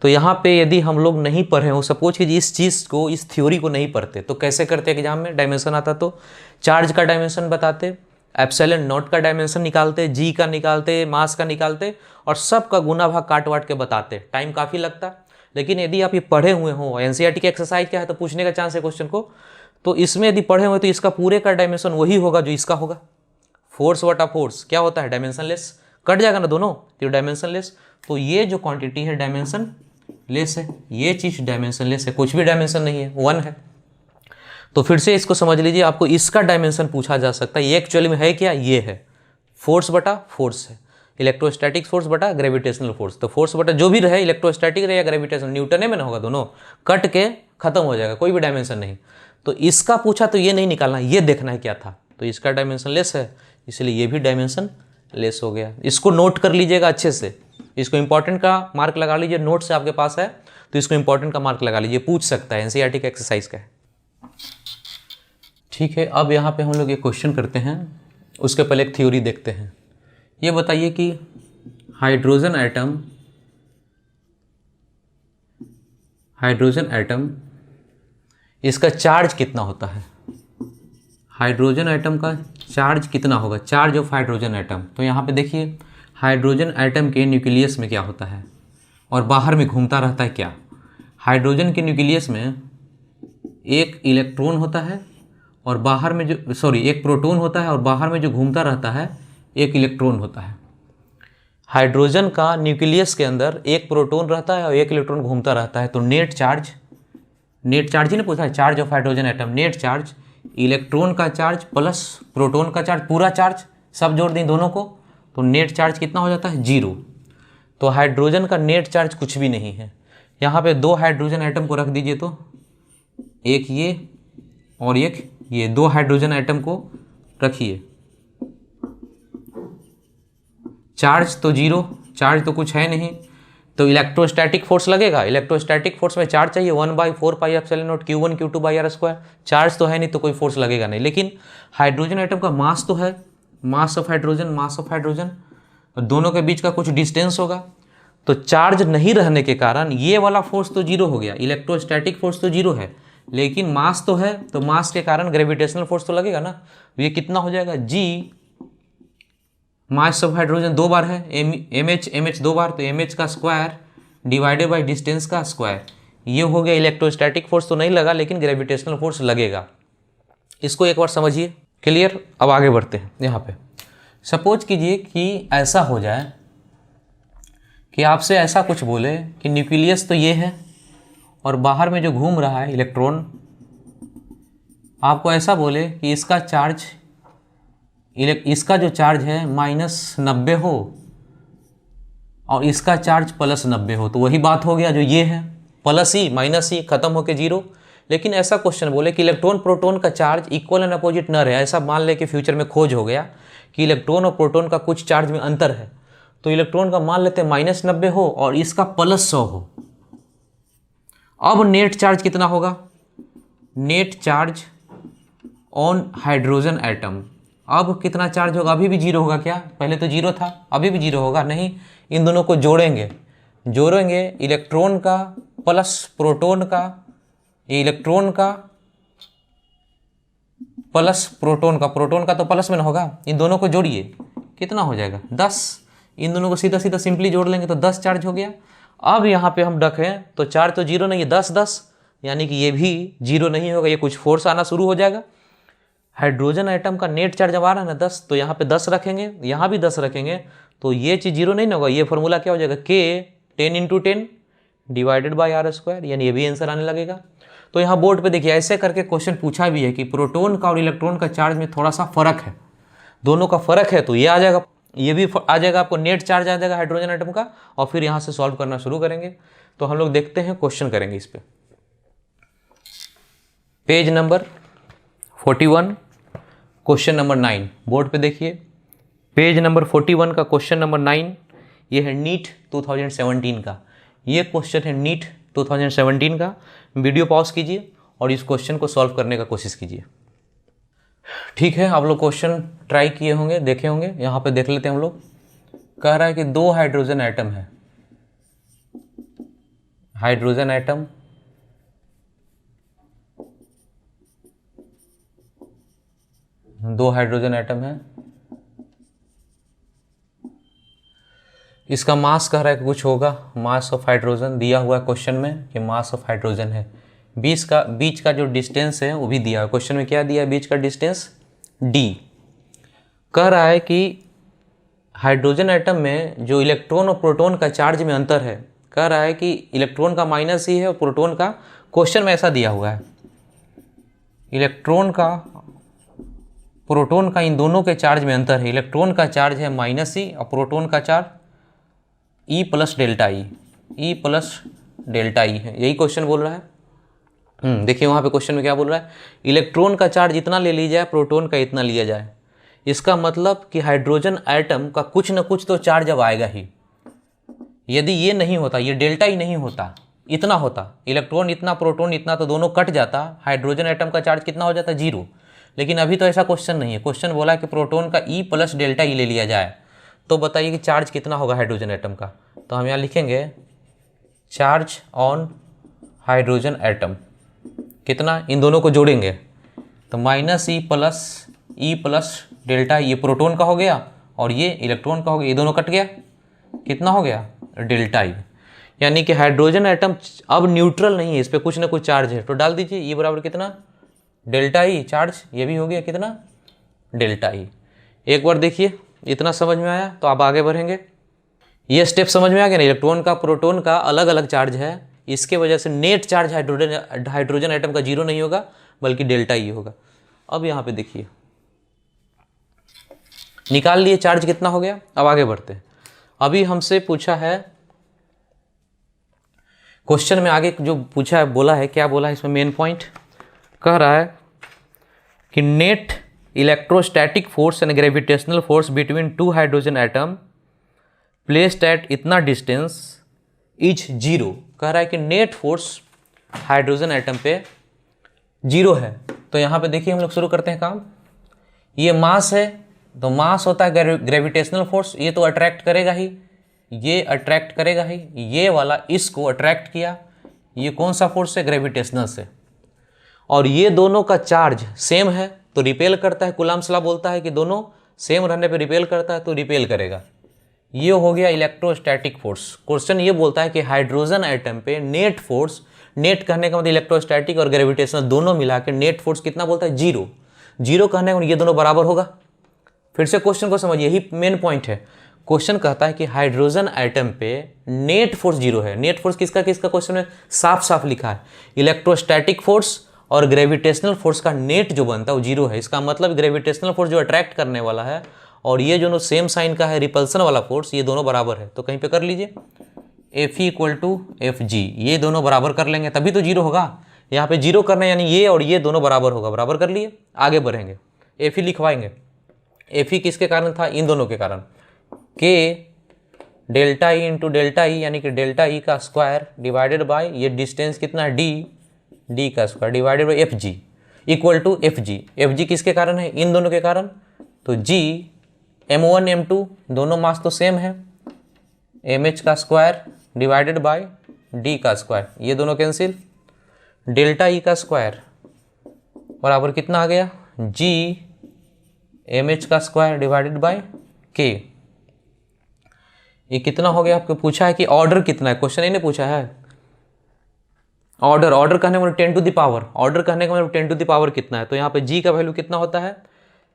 तो यहाँ पे यदि हम लोग नहीं पढ़े हो, सपोज कि इस चीज़ को, इस थ्योरी को नहीं पढ़ते, तो कैसे करते एग्जाम में? डायमेंशन आता तो चार्ज का डायमेंशन बताते, एप्सिलॉन नॉट का डायमेंशन निकालते, जी का निकालते, मास का निकालते और सब का गुना भाग काट वाट के बताते। टाइम काफ़ी लगता। लेकिन यदि आप ये पढ़े हुए हो, एनसीईआरटी की एक्सरसाइज क्या है तो पूछने का चांस है क्वेश्चन को, तो इसमें यदि पढ़े हुए तो इसका पूरे का डायमेंशन वही होगा जो इसका होगा। फोर्स बटा फोर्स क्या होता है? Dimension less. कट जाएगा ना दोनों, तो डायमेंशन लेस। तो ये जो क्वांटिटी है डायमेंशन लेस है, ये चीज़ डायमेंशन लेस है, कुछ भी डायमेंशन नहीं है, 1 है। तो फिर से इसको समझ लीजिए, आपको इसका डायमेंशन पूछा जा सकता है। ये एक्चुअली में है क्या? ये है फोर्स बटा फोर्स है, इलेक्ट्रोस्टैटिक फोर्स बटा ग्रेविटेशनल फोर्स। तो फोर्स बटा जो भी रहे, इलेक्ट्रोस्टैटिक रहे या ग्रेविटेशनल, न्यूटन में ना होगा, दोनों कट के खत्म हो जाएगा, कोई भी डायमेंशन नहीं। तो इसका पूछा तो ये नहीं निकालना, ये देखना है क्या था। तो इसका डायमेंशन लेस है, इसलिए ये भी डायमेंशन लेस हो गया। इसको नोट कर लीजिएगा अच्छे से, इसको इंपॉर्टेंट का मार्क लगा लीजिए। नोट से आपके पास है तो इसको इंपॉर्टेंट का मार्क लगा लीजिए, पूछ सकता है, एनसीईआरटी का एक्सरसाइज का है। ठीक है, अब यहाँ पे हम लोग एक क्वेश्चन करते हैं, उसके पहले एक थ्योरी देखते हैं। ये बताइए कि हाइड्रोजन एटम इसका चार्ज कितना होता है? हाइड्रोजन एटम का चार्ज कितना होगा? Charge of hydrogen atom. तो यहाँ पे देखिए, हाइड्रोजन एटम के न्यूक्लियस में क्या होता है और बाहर में घूमता रहता है क्या? हाइड्रोजन के न्यूक्लियस में एक इलेक्ट्रॉन होता है और बाहर में जो एक प्रोटॉन होता है और बाहर में जो घूमता रहता है एक इलेक्ट्रॉन होता है। हाइड्रोजन का न्यूक्लियस के अंदर एक प्रोटॉन रहता है और एक इलेक्ट्रॉन घूमता रहता है। तो नेट चार्ज ही ना पूछा है, charge of hydrogen atom, net charge electron का चार्ज प्लस प्रोटॉन का चार्ज, पूरा चार्ज सब जोड़ दें दोनों को, तो नेट चार्ज कितना हो जाता है? 0। तो हाइड्रोजन का नेट चार्ज कुछ भी नहीं है। यहाँ पे 2 हाइड्रोजन एटम को रख दीजिए, तो एक ये और एक ये, 2 हाइड्रोजन एटम को रखिए, चार्ज तो 0, चार्ज तो कुछ है नहीं, तो इलेक्ट्रोस्टैटिक फोर्स लगेगा। इलेक्ट्रोस्टैटिक फोर्स में चार्ज चाहिए, 1/4 pi epsilon naught Q1 Q2 by R square. Charge तो है नहीं तो कोई फोर्स लगेगा नहीं। लेकिन हाइड्रोजन एटम का मास तो है, मास ऑफ हाइड्रोजन, दोनों के बीच का कुछ डिस्टेंस होगा। तो चार्ज नहीं रहने के कारण ये वाला फोर्स तो 0 हो गया, इलेक्ट्रोस्टैटिक फोर्स तो 0 है, लेकिन मास तो है, तो मास के कारण ग्रेविटेशनल फोर्स तो लगेगा ना। ये कितना हो जाएगा? जी मास ऑफ हाइड्रोजन 2 बार है, एम एच 2 बार, तो एम एच का स्क्वायर डिवाइडेड बाई डिस्टेंस का स्क्वायर। ये हो गया, इलेक्ट्रोस्टैटिक फोर्स तो नहीं लगा लेकिन ग्रेविटेशनल फोर्स लगेगा। इसको एक बार समझिए, क्लियर। अब आगे बढ़ते हैं। यहाँ पे सपोज कीजिए कि ऐसा हो जाए कि आपसे ऐसा कुछ बोले कि न्यूक्लियस तो ये है और बाहर में जो घूम रहा है इलेक्ट्रॉन, आपको ऐसा बोले कि इसका जो चार्ज है -90 हो और इसका चार्ज +90 हो, तो वही बात हो गया जो ये है, प्लस ई माइनस ई खत्म होके जीरो। लेकिन ऐसा क्वेश्चन बोले कि इलेक्ट्रॉन प्रोटॉन का चार्ज इक्वल एंड अपोजिट न रहे, ऐसा मान ले कि फ्यूचर में खोज हो गया कि इलेक्ट्रॉन और प्रोटॉन का कुछ चार्ज में अंतर है, तो इलेक्ट्रॉन का मान लेते हैं -90 हो और इसका +100 हो। अब नेट चार्ज कितना होगा? Net charge on hydrogen atom, अब कितना चार्ज होगा? अभी भी जीरो होगा क्या? पहले तो जीरो था, अभी भी जीरो होगा? नहीं, इन दोनों को जोड़ेंगे इलेक्ट्रॉन का प्लस प्रोटॉन का, ये इलेक्ट्रॉन का प्लस प्रोटॉन का तो प्लस में ना होगा, इन दोनों को जोड़िए, कितना हो जाएगा? 10। इन दोनों को सीधा सीधा सिंपली जोड़ लेंगे तो 10 चार्ज हो गया। अब यहाँ पे हम रखें तो चार्ज तो जीरो नहीं है, 10 यानी कि ये भी जीरो नहीं होगा, ये कुछ फोर्स आना शुरू हो जाएगा। हाइड्रोजन आइटम का नेट चार्ज जब आ रहा है ना 10, तो यहाँ पे 10 रखेंगे, यहाँ भी 10 रखेंगे, तो ये चीज़ जीरो नहीं ना होगा। ये फॉर्मूला क्या हो जाएगा? K 10 × 10 डिवाइडेड बाई R², यानी ये भी आंसर आने लगेगा। तो यहाँ बोर्ड पे देखिए ऐसे करके क्वेश्चन पूछा भी है कि प्रोटॉन का और इलेक्ट्रॉन का चार्ज में थोड़ा सा फर्क है, दोनों का फर्क है, तो ये आ जाएगा, ये भी आ जाएगा, आपको नेट चार्ज आ जाएगा हाइड्रोजन आइटम का, और फिर यहाँ से सॉल्व करना शुरू करेंगे। तो हम लोग देखते हैं, क्वेश्चन करेंगे इस पर। Page number 41 question number 9 board पे देखिए, पेज नंबर 41 का क्वेश्चन नंबर 9, ये है नीट 2017 का, ये क्वेश्चन है नीट 2017 का। वीडियो पॉज कीजिए और इस क्वेश्चन को सॉल्व करने का कोशिश कीजिए। ठीक है, आप लोग क्वेश्चन ट्राई किए होंगे, देखे होंगे, यहाँ पे देख लेते हैं हम लोग। कह रहा है कि 2 हाइड्रोजन एटम है, हाइड्रोजन एटम दो हाइड्रोजन एटम है, इसका मास कह रहा है कि कुछ होगा, मास ऑफ हाइड्रोजन दिया हुआ है क्वेश्चन में कि मास ऑफ हाइड्रोजन है। बीच का जो डिस्टेंस है वो भी दिया है क्वेश्चन में, क्या दिया है? बीच का डिस्टेंस d। कह रहा है कि हाइड्रोजन एटम में जो इलेक्ट्रॉन और प्रोटॉन का चार्ज में अंतर है, कह रहा है कि इलेक्ट्रॉन का -e है और प्रोटॉन का, क्वेश्चन में ऐसा दिया हुआ है, इलेक्ट्रॉन का प्रोटॉन का इन दोनों के चार्ज में अंतर है। इलेक्ट्रॉन का चार्ज है -e और प्रोटॉन का चार्ज E + डेल्टा ई है, यही क्वेश्चन बोल रहा है। देखिए वहाँ पे क्वेश्चन में क्या बोल रहा है? इलेक्ट्रॉन का चार्ज इतना ले लिया जाए, प्रोटॉन का इतना लिया जाए। इसका मतलब कि हाइड्रोजन एटम का कुछ न कुछ तो चार्ज अब आएगा ही। यदि ये नहीं होता, ये डेल्टा ई नहीं होता, इतना होता, इलेक्ट्रॉन इतना प्रोटॉन इतना, तो दोनों कट जाता, हाइड्रोजन एटम का चार्ज कितना हो जाता? 0। लेकिन अभी तो ऐसा क्वेश्चन नहीं है, क्वेश्चन बोला है कि प्रोटॉन का E + डेल्टा ई ले लिया जाए, तो बताइए कि चार्ज कितना होगा हाइड्रोजन एटम का। तो हम यहाँ लिखेंगे चार्ज ऑन हाइड्रोजन एटम कितना, इन दोनों को जोड़ेंगे तो -E + डेल्टा, ये प्रोटॉन का हो गया और ये इलेक्ट्रॉन का हो गया, ये दोनों कट गया, कितना हो गया? Delta E. यानी कि हाइड्रोजन एटम अब न्यूट्रल नहीं है, इस पर कुछ ना कुछ चार्ज है, तो डाल दीजिए ये बराबर कितना? डेल्टा ई चार्ज, ये भी हो गया कितना? Delta E. एक बार देखिए, इतना समझ में आया तो आप आगे बढ़ेंगे। ये स्टेप समझ में आ गया ना, इलेक्ट्रॉन का प्रोटॉन का अलग अलग चार्ज है, इसके वजह से नेट चार्ज हाइड्रोजन एटम का 0 नहीं होगा बल्कि डेल्टा ई होगा। अब यहाँ पे देखिए, निकाल लिए चार्ज कितना हो गया। अब आगे बढ़ते हैं। अभी हमसे पूछा है क्वेश्चन में, आगे जो पूछा है, बोला है, क्या बोला है इसमें? मेन पॉइंट कह रहा है कि net electrostatic force and gravitational force between 2 hydrogen atom placed at इतना डिस्टेंस इज 0। कह रहा है कि नेट फोर्स हाइड्रोजन एटम पे 0 है। तो यहाँ पे देखिए हम लोग शुरू करते हैं काम। ये मास है, तो मास होता है ग्रेविटेशनल फोर्स, ये तो अट्रैक्ट करेगा ही, ये अट्रैक्ट करेगा ही, ये वाला इसको अट्रैक्ट किया, ये कौन सा फोर्स है? ग्रेविटेशनल से। और ये दोनों का चार्ज सेम है तो रिपेल करता है, कूलम्ब्स लॉ बोलता है कि दोनों सेम रहने पे रिपेल करता है, तो रिपेल करेगा। ये हो गया इलेक्ट्रोस्टैटिक फोर्स। क्वेश्चन ये बोलता है कि हाइड्रोजन एटम पे नेट फोर्स, नेट कहने का मतलब इलेक्ट्रोस्टैटिक और ग्रेविटेशनल दोनों मिला के नेट फोर्स कितना बोलता है? 0। 0 कहने का ये दोनों बराबर होगा। फिर से क्वेश्चन को समझिए, यही मेन पॉइंट है। क्वेश्चन कहता है कि हाइड्रोजन एटम पे नेट फोर्स 0 है। नेट फोर्स किसका किसका क्वेश्चन में साफ साफ लिखा है, इलेक्ट्रोस्टैटिक फोर्स और ग्रेविटेशनल फोर्स का नेट जो बनता है वो 0 है। इसका मतलब ग्रेविटेशनल फोर्स जो अट्रैक्ट करने वाला है और ये जो सेम साइन का है रिपल्सन वाला फोर्स, ये दोनों बराबर है, तो कहीं पे कर लीजिए F E equal to F G, ये दोनों बराबर कर लेंगे तभी तो जीरो होगा। यहाँ पे जीरो करना यानी ये और ये दोनों बराबर होगा, बराबर कर लिए, आगे बढ़ेंगे। एफ ई लिखवाएंगे, एफ ई किसके कारण था, इन दोनों के कारण, के delta E into delta E यानी कि डेल्टा ई का स्क्वायर डिवाइडेड बाय ये डिस्टेंस कितना है डी, डी का square divided by F G equal to F G. F G किसके कारण है, इन दोनों के कारण, तो जी m1 m2 दोनों मास तो सेम है, एम एच का स्क्वायर डिवाइडेड बाय डी का स्क्वायर, ये दोनों कैंसिल, डेल्टा ई का स्क्वायर बराबर कितना आ गया, जी एम एच का स्क्वायर डिवाइडेड बाय के। ये कितना हो गया, आपको पूछा है कि ऑर्डर कितना है, क्वेश्चन ही पूछा है ऑर्डर, ऑर्डर कहने का मतलब 10 टू द पावर, ऑर्डर कहने का मतलब 10 टू द पावर कितना है, तो यहाँ पे जी का वैल्यू कितना होता है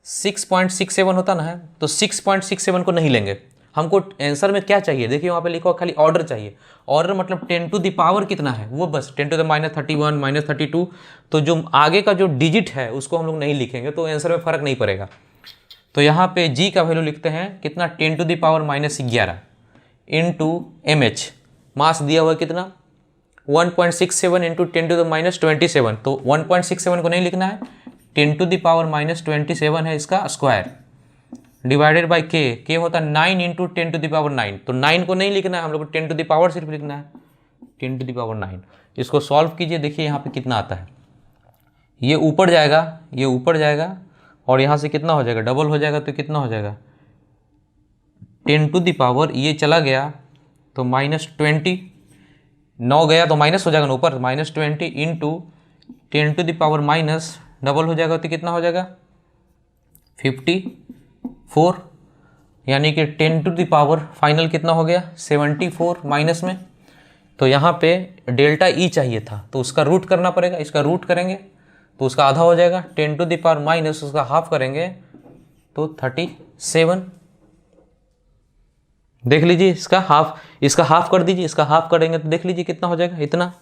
6.67 होता ना है, तो 6.67 को नहीं लेंगे, हमको आंसर में क्या चाहिए, देखिए वहाँ पे लिखा खाली ऑर्डर चाहिए, ऑर्डर मतलब 10 टू द पावर कितना है वो बस 10 टू द -31 -32, तो जो आगे का जो डिजिट है उसको हम लोग नहीं लिखेंगे तो आंसर में फ़र्क नहीं पड़ेगा। तो यहाँ पे जी का वैल्यू लिखते हैं कितना 10 to the power -11 into m H, mass दिया हुआ कितना 1.67 इंटू 10 टू द -27, तो 1.67 को नहीं लिखना है, 10 टू द पावर -27 है इसका स्क्वायर डिवाइडेड बाय के होता है 9 इंटू 10 टू द पावर 9, तो 9 को नहीं लिखना है हम लोग को 10 टू द पावर सिर्फ लिखना है 10 टू द पावर 9। इसको सॉल्व कीजिए, देखिए यहाँ पे कितना आता है, ये ऊपर जाएगा, ये ऊपर जाएगा और यहाँ से कितना हो जाएगा डबल हो जाएगा, तो कितना हो जाएगा 10 टू द पावर, ये चला गया तो -20, 9 गया तो माइनस हो जाएगा ना ऊपर, -20 into 10 to the power minus double हो जाएगा तो कितना हो जाएगा 54, यानी कि 10 टू द पावर फाइनल कितना हो गया 74 माइनस में। तो यहाँ पे डेल्टा ई चाहिए था तो उसका रूट करना पड़ेगा, इसका रूट करेंगे तो उसका आधा हो जाएगा, 10 टू द पावर माइनस उसका हाफ करेंगे तो 37, देख लीजिए इसका हाफ कर दीजिए, इसका हाफ करेंगे तो देख लीजिए कितना हो जाएगा, इतना।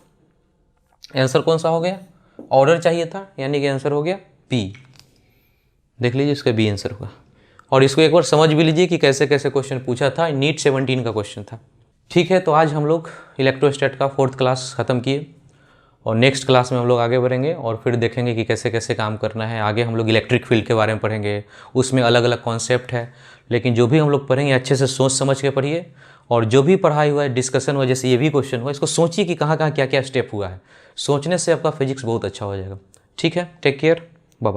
आंसर कौन सा हो गया, ऑर्डर चाहिए था यानी कि आंसर हो गया बी, देख लीजिए इसका बी आंसर होगा। और इसको एक बार समझ भी लीजिए कि कैसे कैसे क्वेश्चन पूछा था, नीट 17 का क्वेश्चन था। ठीक है, तो आज हम लोग इलेक्ट्रोस्टैट का 4th क्लास ख़त्म किए और नेक्स्ट क्लास में हम लोग आगे बढ़ेंगे और फिर देखेंगे कि कैसे कैसे काम करना है। आगे हम लोग इलेक्ट्रिक फील्ड के बारे में पढ़ेंगे, उसमें अलग अलग कॉन्सेप्ट है, लेकिन जो भी हम लोग पढ़ेंगे अच्छे से सोच समझ के पढ़िए और जो भी पढ़ाई हुआ है डिस्कशन हुआ, जैसे ये भी क्वेश्चन हुआ, इसको सोचिए कि कहाँ कहाँ क्या क्या स्टेप हुआ है, सोचने से आपका फिजिक्स बहुत अच्छा हो जाएगा। ठीक है, टेक केयर, बाय बाय।